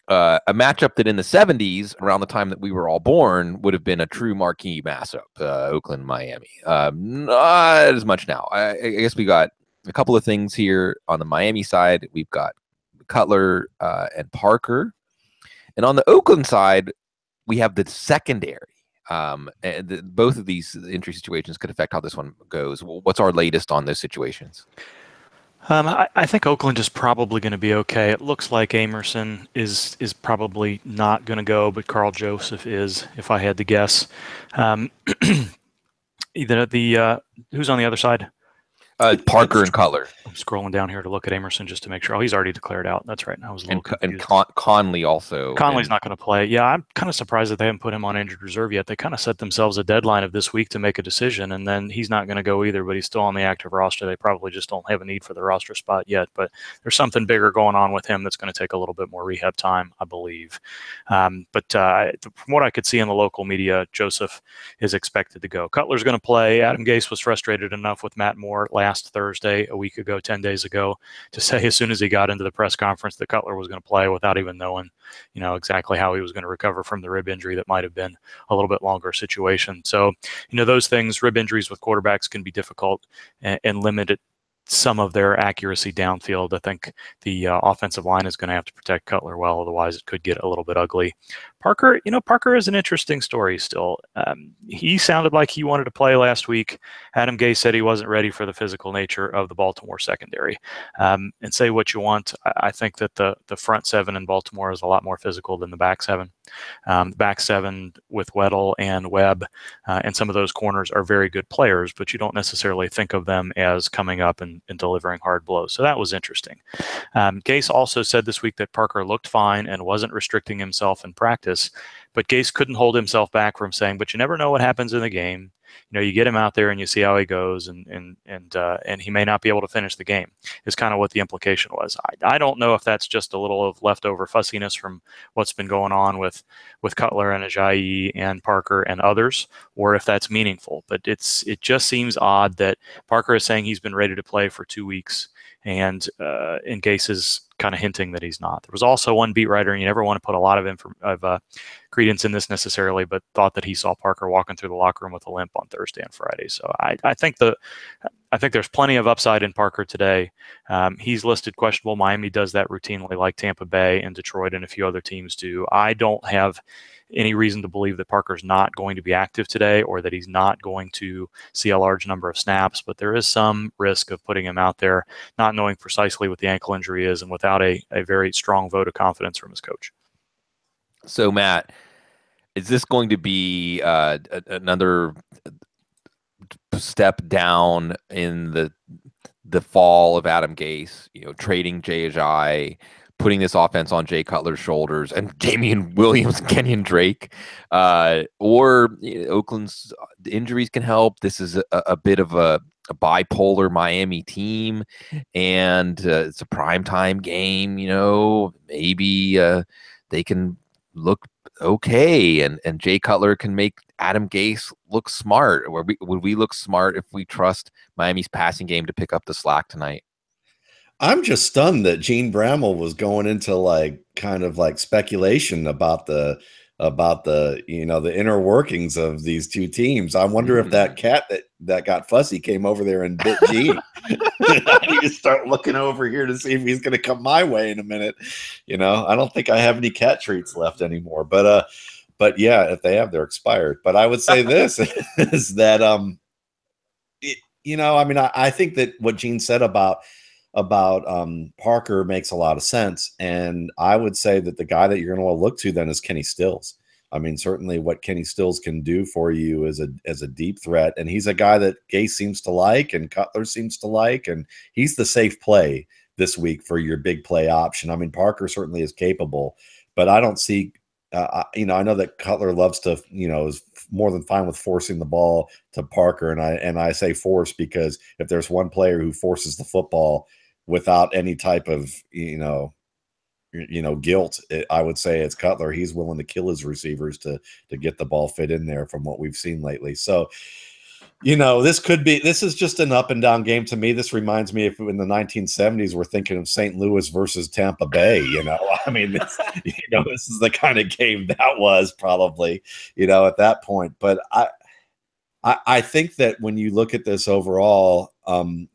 A matchup that in the 70s, around the time that we were all born, would have been a true marquee matchup, Oakland, Miami. Not as much now. I guess we got a couple of things here on the Miami side. We've got Cutler and Parker. And on the Oakland side, we have the secondary. Both of these injury situations could affect how this one goes. What's our latest on those situations? I think Oakland is probably going to be okay. It looks like Amerson is probably not going to go, but Carl Joseph is, if I had to guess. Who's on the other side? Parker and Cutler. I'm scrolling down here to look at Amerson just to make sure. Oh, he's already declared out. That's right. I was a little confused. And Conley also. Conley's not going to play. Yeah, I'm kind of surprised that they haven't put him on injured reserve yet. They kind of set themselves a deadline of this week to make a decision, and then he's not going to go either, but he's still on the active roster. They probably just don't have a need for the roster spot yet, but there's something bigger going on with him that's going to take a little bit more rehab time, I believe. But from what I could see in the local media, Joseph is expected to go. Cutler's going to play. Adam Gase was frustrated enough with Matt Moore last Thursday, a week ago, 10 days ago, to say as soon as he got into the press conference that Cutler was going to play without even knowing, exactly how he was going to recover from the rib injury that might have been a little bit longer situation. So, those things, rib injuries with quarterbacks can be difficult and limit some of their accuracy downfield. I think the offensive line is going to have to protect Cutler well, otherwise it could get a little bit ugly. Parker, Parker is an interesting story still. He sounded like he wanted to play last week. Adam Gase said he wasn't ready for the physical nature of the Baltimore secondary. And say what you want, I think that the front seven in Baltimore is a lot more physical than the back seven. The back seven with Weddle and Webb and some of those corners are very good players, but you don't necessarily think of them as coming up and delivering hard blows. So that was interesting. Gase also said this week that Parker looked fine and wasn't restricting himself in practice, but Gase couldn't hold himself back from saying, but you never know what happens in the game. You get him out there and you see how he goes, and he may not be able to finish the game, is kind of what the implication was. I don't know if that's just a little of leftover fussiness from what's been going on with Cutler and Ajayi and Parker and others, or if that's meaningful. But it just seems odd that Parker is saying he's been ready to play for 2 weeks, and Gase is kind of hinting that he's not. There was also one beat writer, and you never want to put a lot of credence in this necessarily, but thought that he saw Parker walking through the locker room with a limp on Thursday and Friday. So I think there's plenty of upside in Parker today. He's listed questionable. Miami does that routinely, like Tampa Bay and Detroit and a few other teams do. I don't have any reason to believe that Parker's not going to be active today or that he's not going to see a large number of snaps, but there is some risk of putting him out there, not knowing precisely what the ankle injury is and without a very strong vote of confidence from his coach. So, Matt, is this going to be another step down in the fall of Adam Gase, trading Jay Ajayi, putting this offense on Jay Cutler's shoulders and Damian Williams and Kenyon Drake, or Oakland's injuries can help. This is a bit of a bipolar Miami team, and it's a primetime game. Maybe they can look okay, and Jay Cutler can make Adam Gase look smart. Would we look smart if we trust Miami's passing game to pick up the slack tonight? I'm just stunned that Gene Bramall was going into kind of speculation about the the inner workings of these two teams. I wonder if that cat that got fussy came over there and bit Gene. I need to start looking over here to see if he's going to come my way in a minute. I don't think I have any cat treats left anymore, but yeah, if they have, they're expired. But I would say this is that I think that what Gene said about Parker makes a lot of sense. And I would say that the guy that you're going to look to then is Kenny Stills. I mean, certainly what Kenny Stills can do for you as a deep threat, and he's a guy that Gase seems to like and Cutler seems to like, and he's the safe play this week for your big play option. I mean, Parker certainly is capable, but I don't see. I know that Cutler loves to, is more than fine with forcing the ball to Parker, and I say force because if there's one player who forces the football without any type of guilt, I would say it's Cutler. He's willing to kill his receivers to get the ball fit in there from what we've seen lately. So, this is just an up and down game to me. This reminds me if in the 1970s we're thinking of St. Louis versus Tampa Bay, I mean, this is the kind of game that was probably, at that point. But I think that when you look at this overall, the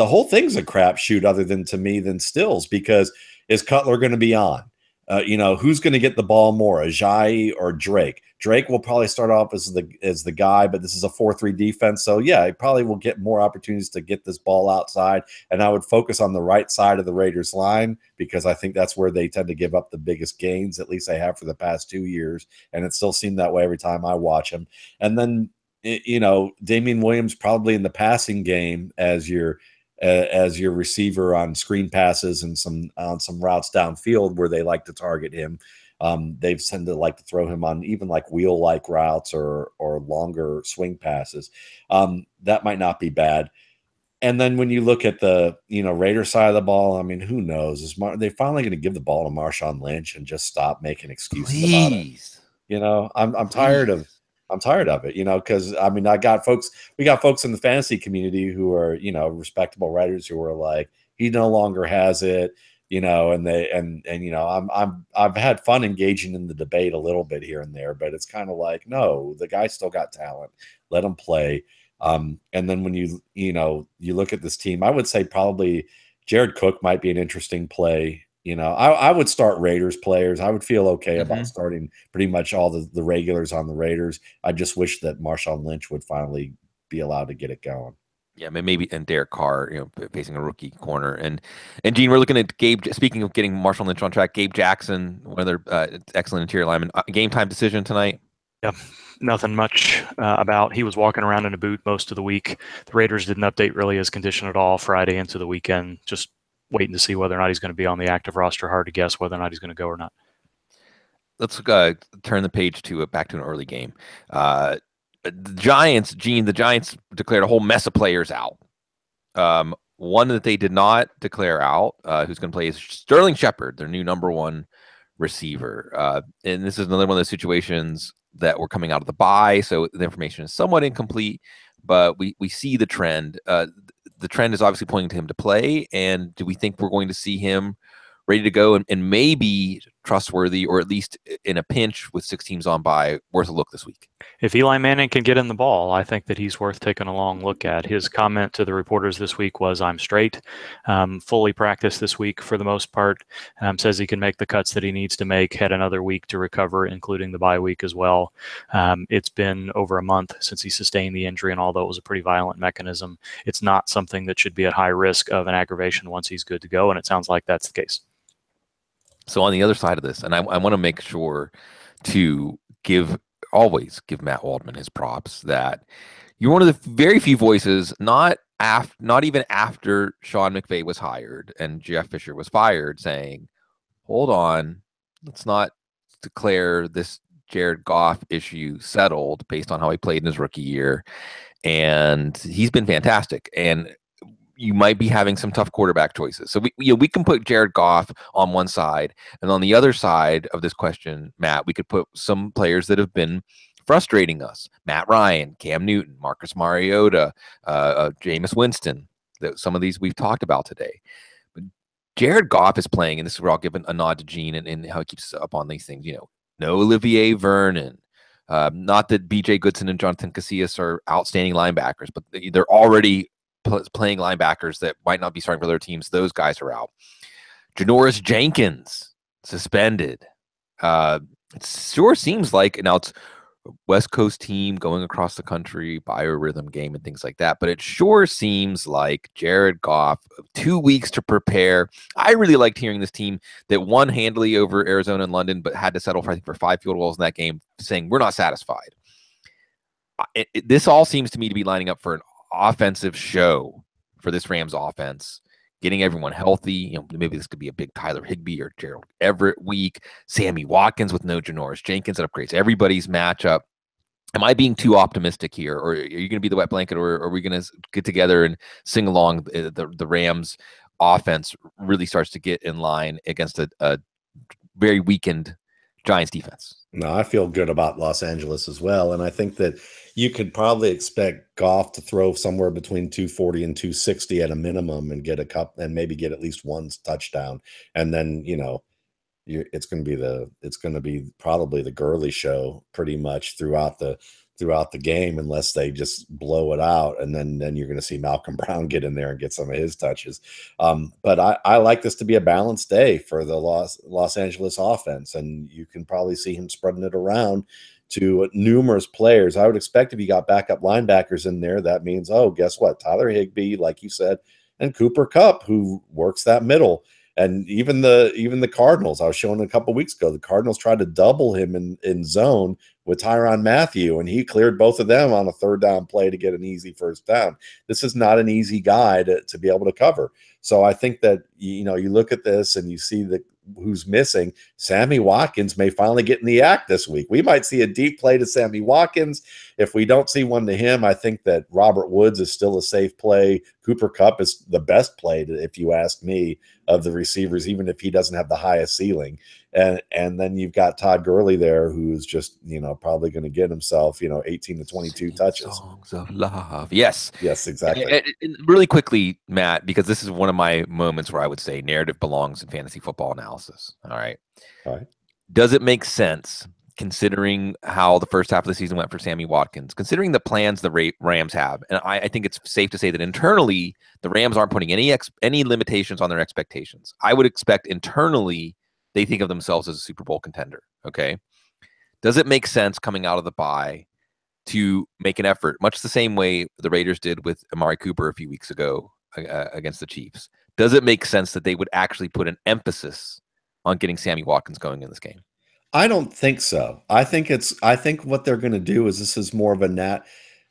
whole thing's a crapshoot other than to me than Stills, because is Cutler going to be on? Who's going to get the ball more, Ajayi or Drake? Drake will probably start off as the guy, but this is a 4-3 defense. So, yeah, he probably will get more opportunities to get this ball outside. And I would focus on the right side of the Raiders line because I think that's where they tend to give up the biggest gains, at least they have for the past 2 years. And it still seemed that way every time I watch him. And then, Damian Williams probably in the passing game as your receiver on screen passes and some routes downfield where they like to target him. They've tended to like to throw him on even like wheel-like routes or longer swing passes. That might not be bad. And then when you look at the Raider side of the ball, I mean, who knows? Is they finally going to give the ball to Marshawn Lynch and just stop making excuses about it? I'm tired of. I'm tired of it, because I mean, we got folks in the fantasy community who are, respectable writers who are like, he no longer has it, I've had fun engaging in the debate a little bit here and there, but it's kind of like, no, the guy still got talent. Let him play. And then when you look at this team, I would say probably Jared Cook might be an interesting play. I would start Raiders players. I would feel okay about starting pretty much all the regulars on the Raiders. I just wish that Marshawn Lynch would finally be allowed to get it going. Yeah, maybe, and Derek Carr, facing a rookie corner. And Gene, we're looking at Gabe, speaking of getting Marshawn Lynch on track, Gabe Jackson, one of their excellent interior linemen, game time decision tonight. Yeah, nothing much about. He was walking around in a boot most of the week. The Raiders didn't update really his condition at all Friday into the weekend, just waiting to see whether or not he's going to be on the active roster. Hard to guess whether or not he's going to go or not. Let's turn the page to back to an early game. The Giants declared a whole mess of players out. One that they did not declare out, who's going to play, is Sterling Shepard, their new number one receiver. And this is another one of those situations that we're coming out of the bye, so the information is somewhat incomplete, but we see the trend. The trend is obviously pointing to him to play, and do we think we're going to see him ready to go and maybe trustworthy, or at least in a pinch with 6 teams on bye, worth a look this week? If Eli Manning can get in the ball, I think that he's worth taking a long look at. His comment to the reporters this week was, "I'm straight." Fully practiced this week for the most part. Says he can make the cuts that he needs to make. Had another week to recover, including the bye week as well. It's been over a month since he sustained the injury, and although it was a pretty violent mechanism, it's not something that should be at high risk of an aggravation once he's good to go, and it sounds like that's the case. So on the other side of this, and I want to make sure to always give Matt Waldman his props, that you're one of the very few voices, not even after Sean McVay was hired and Jeff Fisher was fired, saying, hold on, let's not declare this Jared Goff issue settled based on how he played in his rookie year. And he's been fantastic. And you might be having some tough quarterback choices. So we can put Jared Goff on one side, and on the other side of this question, Matt, we could put some players that have been frustrating us: Matt Ryan, Cam Newton, Marcus Mariota, Jameis Winston. Some of these we've talked about today. But Jared Goff is playing, and this is where I'll give a nod to Gene and how he keeps up on these things. No Olivier Vernon. Not that B.J. Goodson and Jonathan Casillas are outstanding linebackers, but they're already playing linebackers that might not be starting for other teams. Those guys are out. Janoris Jenkins suspended. It sure seems like, now it's West Coast team going across the country, biorhythm game and things like that. But it sure seems like Jared Goff, 2 weeks to prepare. I really liked hearing this team that won handily over Arizona and London, but had to settle for, I think, for 5 field goals in that game, saying we're not satisfied. This all seems to me to be lining up for an offensive show for this Rams offense. Getting everyone healthy. Maybe this could be a big Tyler Higbee or Gerald Everett week. Sammy Watkins with no Janoris Jenkins. That upgrades everybody's matchup. Am I being too optimistic here, or are you going to be the wet blanket, or are we going to get together and sing along? The Rams offense really starts to get in line against a very weakened Giants defense. No, I feel good about Los Angeles as well. And I think that you could probably expect Goff to throw somewhere between 240 and 260 at a minimum and get a cup and maybe get at least one touchdown. And then, it's going to be probably the Gurley show pretty much throughout the game, unless they just blow it out, and then you're going to see Malcolm Brown get in there and get some of his touches. But I like this to be a balanced day for the Los Angeles offense, and you can probably see him spreading it around to numerous players. I would expect if you got backup linebackers in there, that means, guess what? Tyler Higbee, like you said, and Cooper Kupp, who works that middle. And even the Cardinals, I was showing a couple weeks ago, the Cardinals tried to double him in zone with Tyrann Mathieu, and he cleared both of them on a third down play to get an easy first down. This is not an easy guy to be able to cover. So I think that, you look at this and you see who's missing. Sammy Watkins may finally get in the act this week. We might see a deep play to Sammy Watkins. If we don't see one to him, I think that Robert Woods is still a safe play. Cooper Kupp is the best play, if you ask me, of the receivers, even if he doesn't have the highest ceiling. And then you've got Todd Gurley there, who's just, probably going to get himself, 18 to 22 touches. Songs of love. Yes, exactly. And really quickly, Matt, because this is one of my moments where I would say narrative belongs in fantasy football analysis. All right. Does it make sense, considering how the first half of the season went for Sammy Watkins, considering the plans the Rams have? And I think it's safe to say that internally, the Rams aren't putting any limitations on their expectations. I would expect internally they think of themselves as a Super Bowl contender. Okay. Does it make sense coming out of the bye to make an effort, much the same way the Raiders did with Amari Cooper a few weeks ago against the Chiefs? Does it make sense that they would actually put an emphasis on getting Sammy Watkins going in this game? I don't think so. I think what they're going to do is, this is more of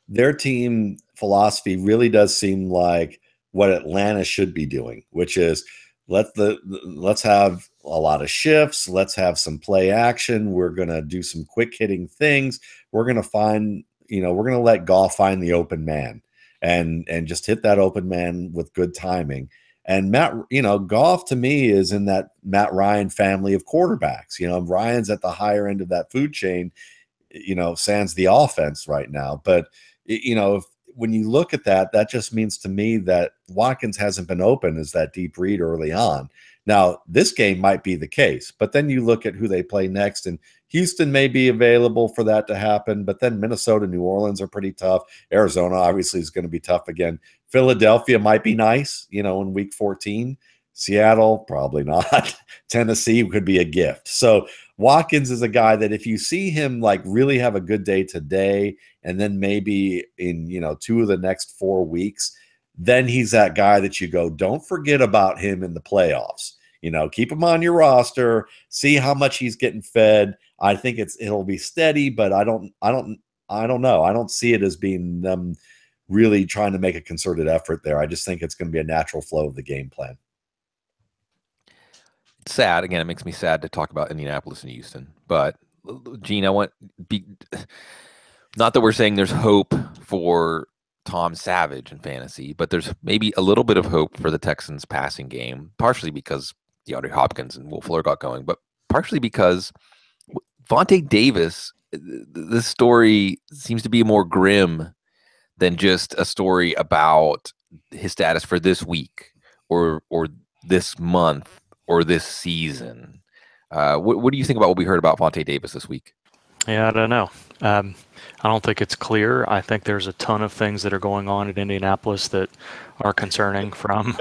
their team philosophy really does seem like what Atlanta should be doing, which is let's have a lot of shifts. Let's have some play action. We're going to do some quick hitting things. We're going to let Goff find the open man and just hit that open man with good timing. And Goff to me is in that Matt Ryan family of quarterbacks. Ryan's at the higher end of that food chain, sans the offense right now. But, when you look at that just means to me that Watkins hasn't been open as that deep read early on. Now, this game might be the case, but then you look at who they play next, and Houston may be available for that to happen, but then Minnesota, New Orleans are pretty tough. Arizona obviously is going to be tough again. Philadelphia might be nice, in week 14. Seattle, probably not. Tennessee could be a gift. So Watkins is a guy that if you see him really have a good day today, and then maybe in, 2 of the next 4 weeks, then he's that guy that you go, don't forget about him in the playoffs. Keep him on your roster, see how much he's getting fed. I think it'll be steady, but I don't know. I don't see it as being them really trying to make a concerted effort there. I just think it's going to be a natural flow of the game plan. It's sad. Again, it makes me sad to talk about Indianapolis and Houston. But Gene, not that we're saying there's hope for Tom Savage in fantasy, but there's maybe a little bit of hope for the Texans passing game, partially because DeAndre Hopkins and Will Fuller got going, but partially because Vontae Davis, this story seems to be more grim than just a story about his status for this week or this month or this season. What do you think about what we heard about Vontae Davis this week? Yeah, I don't know. I don't think it's clear. I think there's a ton of things that are going on at Indianapolis that are concerning, from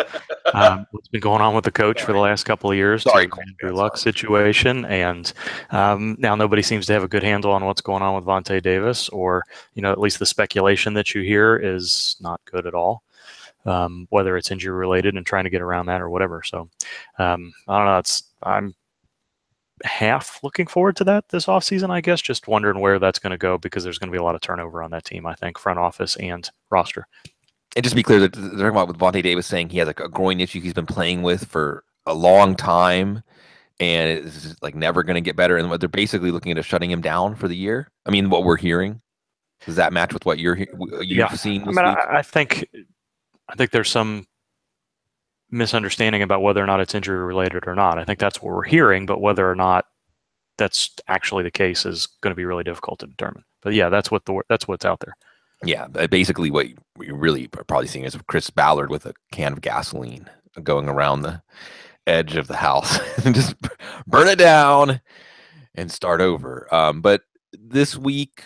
what's been going on with the coach for the last couple of years to the Andrew Luck situation. And now nobody seems to have a good handle on what's going on with Vontae Davis, or, at least the speculation that you hear is not good at all. Whether it's injury related and trying to get around that or whatever. So I don't know. I'm half looking forward to that this offseason, I guess, just wondering where that's going to go, because there's going to be a lot of turnover on that team, I think, front office and roster. And just to be clear, they're talking about with Vontae Davis saying he has like a groin issue he's been playing with for a long time, and it's like never going to get better. And what they're basically looking at is shutting him down for the year. I mean, what we're hearing, does that match with what you've seen this week? I think there's some misunderstanding about whether or not it's injury related or not. I think that's what we're hearing, but whether or not that's actually the case is going to be really difficult to determine. But yeah, that's what's out there. Yeah, basically what you're really probably seeing is Chris Ballard with a can of gasoline going around the edge of the house and just burn it and start over. But this week,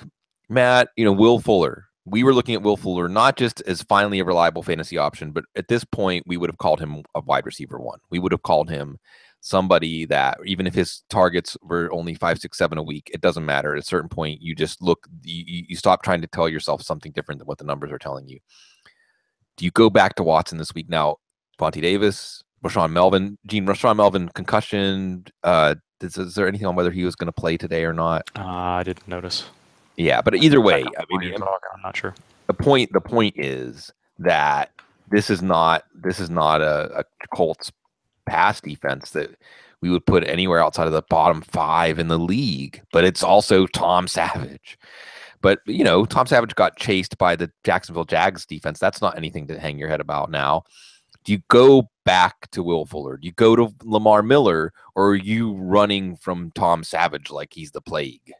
Matt, Will Fuller. We were looking at Will Fuller not just as finally a reliable fantasy option, but at this point, we would have called him a wide receiver one. We would have called him somebody that, even if his targets were only 5, 6, 7 a week, it doesn't matter. At a certain point, you just you stop trying to tell yourself something different than what the numbers are telling you. Do you go back to Watson this week? Now, Vontae Davis, Rashawn Melvin, Rashawn Melvin concussion. Is there anything on whether he was going to play today or not? I didn't notice. Yeah, but either way, I'm not sure. The point is that this is not a Colts pass defense that we would put anywhere outside of the bottom 5 in the league, but it's also Tom Savage. But, Tom Savage got chased by the Jacksonville Jags defense. That's not anything to hang your head about now. Do you go back to Will Fuller? Do you go to Lamar Miller, or are you running from Tom Savage like he's the plague?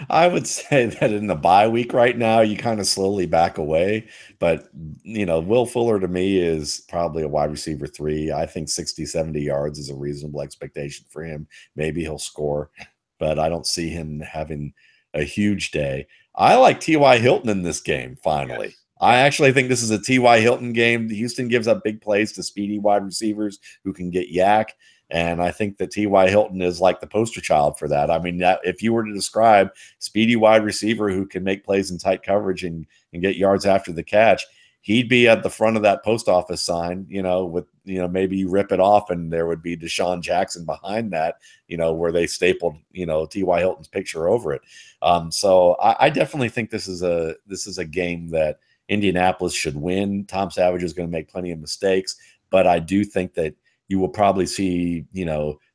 I would say that in the bye week right now, you kind of slowly back away. But, Will Fuller to me is probably a wide receiver 3. I think 60, 70 yards is a reasonable expectation for him. Maybe he'll score, but I don't see him having a huge day. I like T.Y. Hilton in this game, finally. Yes. I actually think this is a T.Y. Hilton game. Houston gives up big plays to speedy wide receivers who can get yak. And I think that T.Y. Hilton is like the poster child for that. I mean, if you were to describe speedy wide receiver who can make plays in tight coverage and get yards after the catch, he'd be at the front of that post office sign, with, maybe you rip it off and there would be Deshaun Jackson behind that, where they stapled, T.Y. Hilton's picture over it. So I definitely think this is a game that Indianapolis should win. Tom Savage is going to make plenty of mistakes, but I do think that you will probably see,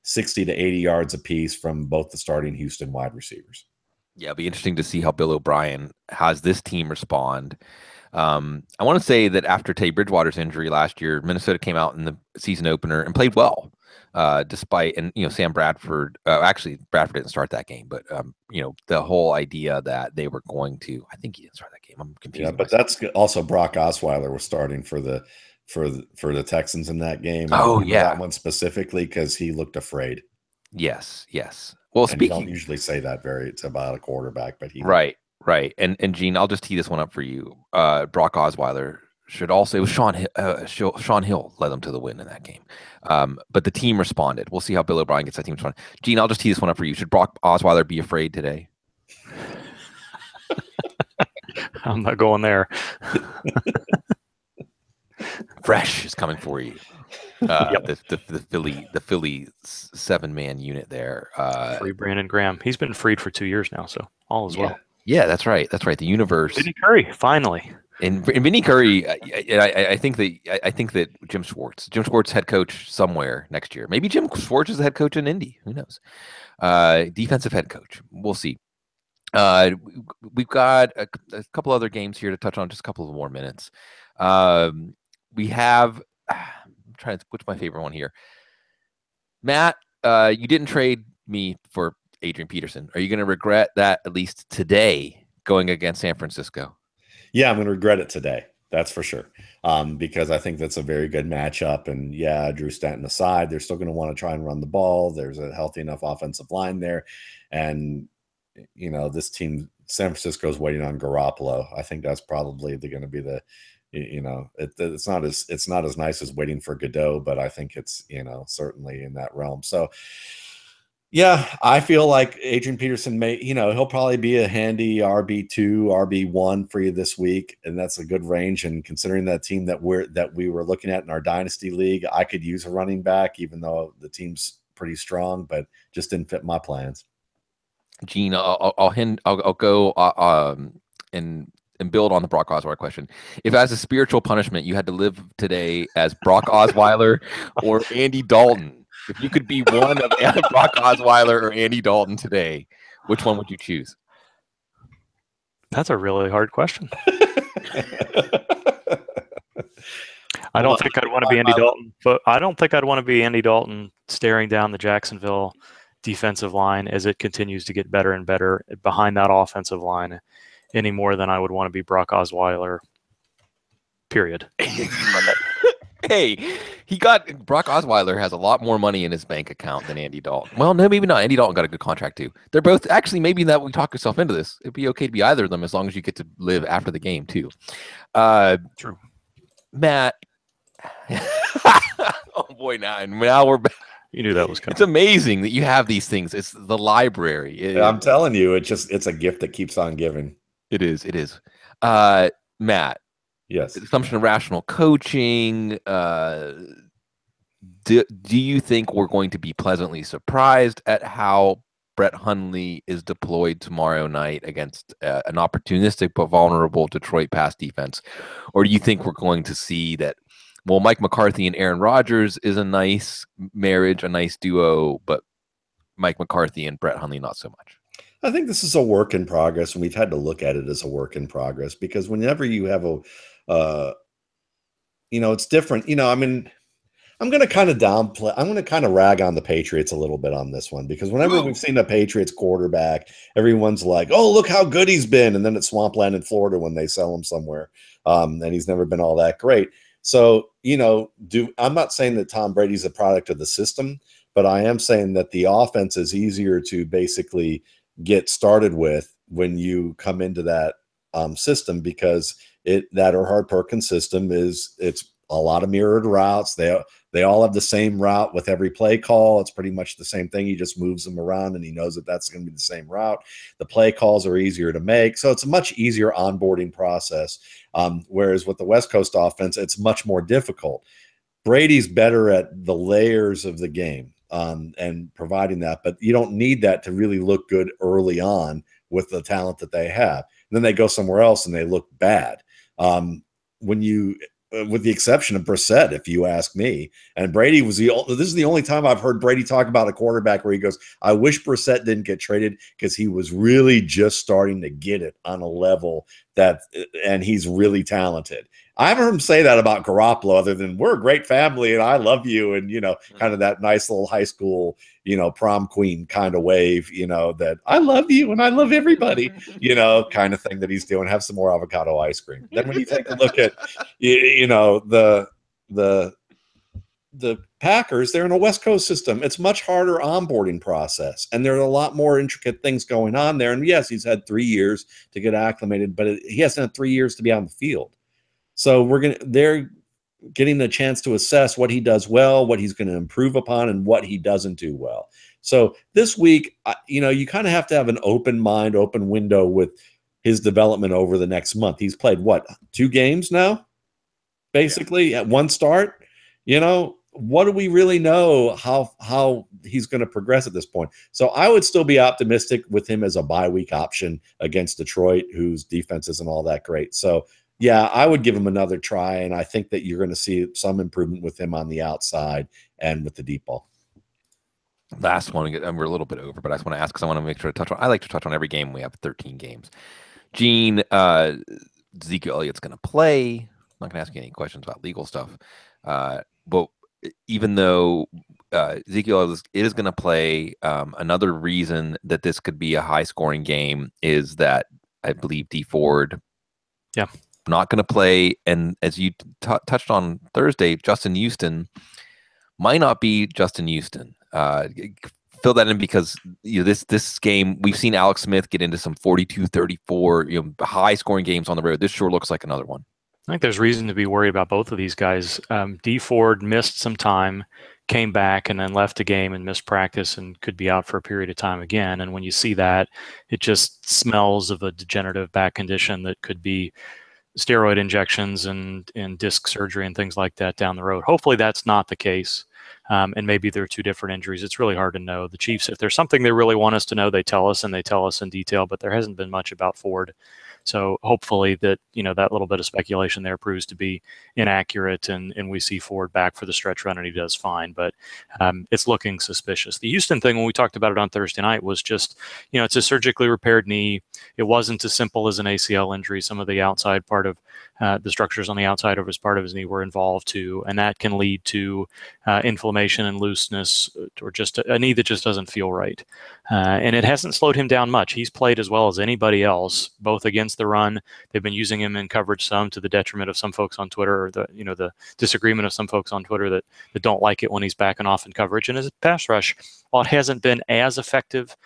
60 to 80 yards apiece from both the starting Houston wide receivers. Yeah, it'll be interesting to see how Bill O'Brien has this team respond. I want to say that after Teddy Bridgewater's injury last year, Minnesota came out in the season opener and played well, despite, and Sam Bradford. Actually, Bradford didn't start that game, but the whole idea that they were going to. I think he didn't start that game. I'm confused. Yeah, but that's also Brock Osweiler was starting for the Texans in that game. Oh, yeah, that one specifically because he looked afraid. Yes. Well, and you don't usually say that it's about a quarterback, but he right. And Gene, I'll just tee this one up for you. Brock Osweiler should also. It was Sean Hill led them to the win in that game, but the team responded. We'll see how Bill O'Brien gets that team responded. Gene, I'll just tee this one up for you. Should Brock Osweiler be afraid today? I'm not going there. Fresh is coming for you. Yep. The Philly 7-man unit there. Free Brandon Graham. He's been freed for 2 years now, so all is well. Yeah, that's right. The universe. Vinny Curry, finally. And Vinny Curry, I think that Jim Schwartz head coach somewhere next year. Maybe Jim Schwartz is the head coach in Indy. Who knows? Defensive head coach. We'll see. We've got a couple other games here to touch on. Just a couple of more minutes. We have. I'm trying to. What's my favorite one here? Matt, you didn't trade me for Adrian Peterson. Are you going to regret that at least today going against San Francisco? Yeah, I'm going to regret it today. That's for sure. Because I think that's a very good matchup. And yeah, Drew Stanton aside, they're still going to want to try and run the ball. There's a healthy enough offensive line there. And, this team San Francisco's waiting on Garoppolo. I think that's probably going to be the, it's not as nice as waiting for Godot, but I think it's, certainly in that realm. So yeah, I feel like Adrian Peterson he'll probably be a handy RB2, RB1 for you this week, and that's a good range. And considering that team that we were looking at in our dynasty league, I could use a running back, even though the team's pretty strong, but just didn't fit my plans. Gene, I'll go and build on the Brock Osweiler question. If as a spiritual punishment you had to live today as Brock Osweiler or Andy Dalton, if you could be one of Brock Osweiler or Andy Dalton today, which one would you choose? That's a really hard question. I don't think I'd want to be Andy Dalton, but I don't think I'd want to be Andy Dalton staring down the Jacksonville defensive line as it continues to get better and better behind that offensive line any more than I would want to be Brock Osweiler, period. Hey, Brock Osweiler has a lot more money in his bank account than Andy Dalton. Well, no, maybe not. Andy Dalton got a good contract too. They're both actually, maybe that we talk yourself into this. It'd be okay to be either of them as long as you get to live after the game too. True. Matt. Oh boy, now we're back. You knew that was coming. It's amazing that you have these things. It's the library. I'm telling you, it's a gift that keeps on giving. It is. Matt. Yes. Assumption of rational coaching. Do you think we're going to be pleasantly surprised at how Brett Hundley is deployed tomorrow night against an opportunistic but vulnerable Detroit pass defense? Or do you think we're going to see that, well, Mike McCarthy and Aaron Rodgers is a nice marriage, a nice duo, but Mike McCarthy and Brett Hundley not so much? I think this is a work in progress, and we've had to look at it as a work in progress because whenever you have it's different. I mean, I'm going to kind of downplay. I'm going to kind of rag on the Patriots a little bit on this one because whenever we've seen a Patriots quarterback, everyone's like, "Oh, look how good he's been," and then it's swampland in Florida when they sell him somewhere, and he's never been all that great. So, I'm not saying that Tom Brady's a product of the system, but I am saying that the offense is easier to basically get started with when you come into that system because that Erhard Perkins system it's a lot of mirrored routes. They all have the same route with every play call. It's pretty much the same thing. He just moves them around and he knows that that's going to be the same route. The play calls are easier to make. So it's a much easier onboarding process. Whereas with the West Coast offense, it's much more difficult. Brady's better at the layers of the game and providing that, but you don't need that to really look good early on with the talent that they have. And then they go somewhere else and they look bad. With the exception of Brissett, if you ask me. And Brady this is the only time I've heard Brady talk about a quarterback where he goes, I wish Brissett didn't get traded because he was really just starting to get it on a level and he's really talented. I haven't heard him say that about Garoppolo other than we're a great family and I love you. And, kind of that nice little high school, prom queen kind of wave, that I love you and I love everybody, kind of thing that he's doing. Have some more avocado ice cream. Then when you take a look at, the Packers, they're in a West Coast system. It's much harder onboarding process, and there are a lot more intricate things going on there. And yes, he's had 3 years to get acclimated, but he hasn't had 3 years to be on the field. So they're getting the chance to assess what he does well, what he's going to improve upon, and what he doesn't do well. So this week, you kind of have to have an open mind, open window with his development over the next month. He's played 2 games now, basically at one start. What do we really know how he's going to progress at this point? So I would still be optimistic with him as a bye week option against Detroit, whose defense isn't all that great. So yeah, I would give him another try, and I think that you're going to see some improvement with him on the outside and with the deep ball. Last one, we're a little bit over, but I just want to ask because I want to make sure to touch on. I like to touch on every game. We have 13 games. Gene, Ezekiel Elliott's going to play. I'm not going to ask you any questions about legal stuff, but even though Ezekiel is going to play, another reason that this could be a high-scoring game is that I believe D Ford, not going to play, and as you touched on Thursday, Justin Houston might not be Justin Houston. fill that in because this game we've seen Alex Smith get into some 42-34 high scoring games on the road. This sure looks like another one. I think there's reason to be worried about both of these guys. D Ford missed some time, came back, and then left the game and missed practice and could be out for a period of time again. And when you see that, it just smells of a degenerative back condition that could be steroid injections and disc surgery and things like that down the road. Hopefully that's not the case. And maybe they're two different injuries. It's really hard to know. The Chiefs, if there's something they really want us to know, they tell us, and they tell us in detail, but there hasn't been much about Ford. So hopefully that, that little bit of speculation there proves to be inaccurate, and we see Ford back for the stretch run and he does fine. But it's looking suspicious. The Houston thing, when we talked about it on Thursday night, was just, it's a surgically repaired knee. It wasn't as simple as an ACL injury. Some of the outside part of the structures on the outside of his part of his knee were involved too, and that can lead to inflammation and looseness, or just a knee that just doesn't feel right. And it hasn't slowed him down much. He's played as well as anybody else, both against the run. They've been using him in coverage some, to the detriment of some folks on Twitter, or the disagreement of some folks on Twitter that don't like it when he's backing off in coverage. And his pass rush, while it hasn't been as effective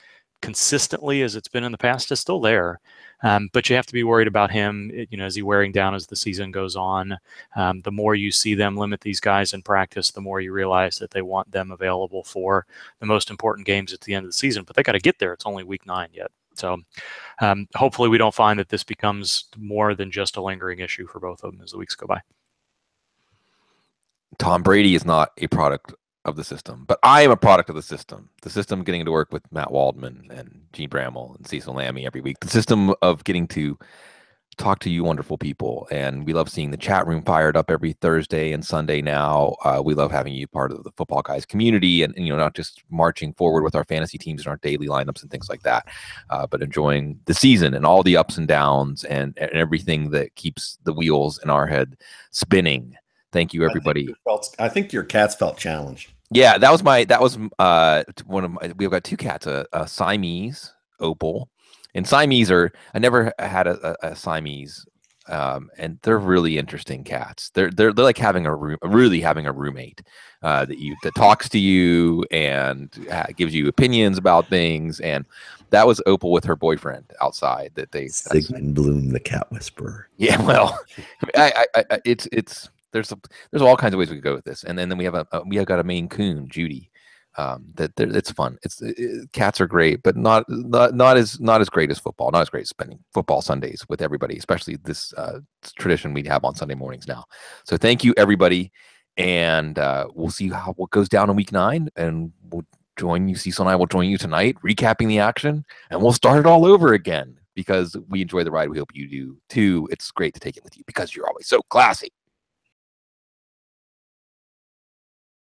consistently as it's been in the past, is still there. But you have to be worried about him, is he wearing down as the season goes on? The more you see them limit these guys in practice, the more you realize that they want them available for the most important games at the end of the season. But they got to get there. It's only week 9 yet. So hopefully we don't find that this becomes more than just a lingering issue for both of them as the weeks go by. Tom Brady is not a product of the system, but I am a product of the system. The system getting to work with Matt Waldman and Gene Bramall and Cecil Lammey every week. The system of getting to talk to you wonderful people. And we love seeing the chat room fired up every Thursday and Sunday now. We love having you part of the Football Guys community, and not just marching forward with our fantasy teams and our daily lineups and things like that, but enjoying the season and all the ups and downs and everything that keeps the wheels in our head spinning. Thank you, everybody. I think your cats felt challenged. Yeah, that was one of my. We've got 2 cats, a Siamese Opal, and Siamese I never had a Siamese, and they're really interesting cats. They're like having a roommate that talks to you and gives you opinions about things. And that was Opal with her boyfriend outside. Sigmund Bloom, the cat whisperer. Yeah, well, there's all kinds of ways we could go with this, and then we have got a Maine Coon, Judy. It's fun. Cats are great, but not as great as football. Not as great as spending football Sundays with everybody, especially this tradition we have on Sunday mornings now. So thank you, everybody, and we'll see what goes down in week 9, and we'll join you. Cecil and I will join you tonight, recapping the action, and we'll start it all over again because we enjoy the ride. We hope you do too. It's great to take it with you because you're always so classy.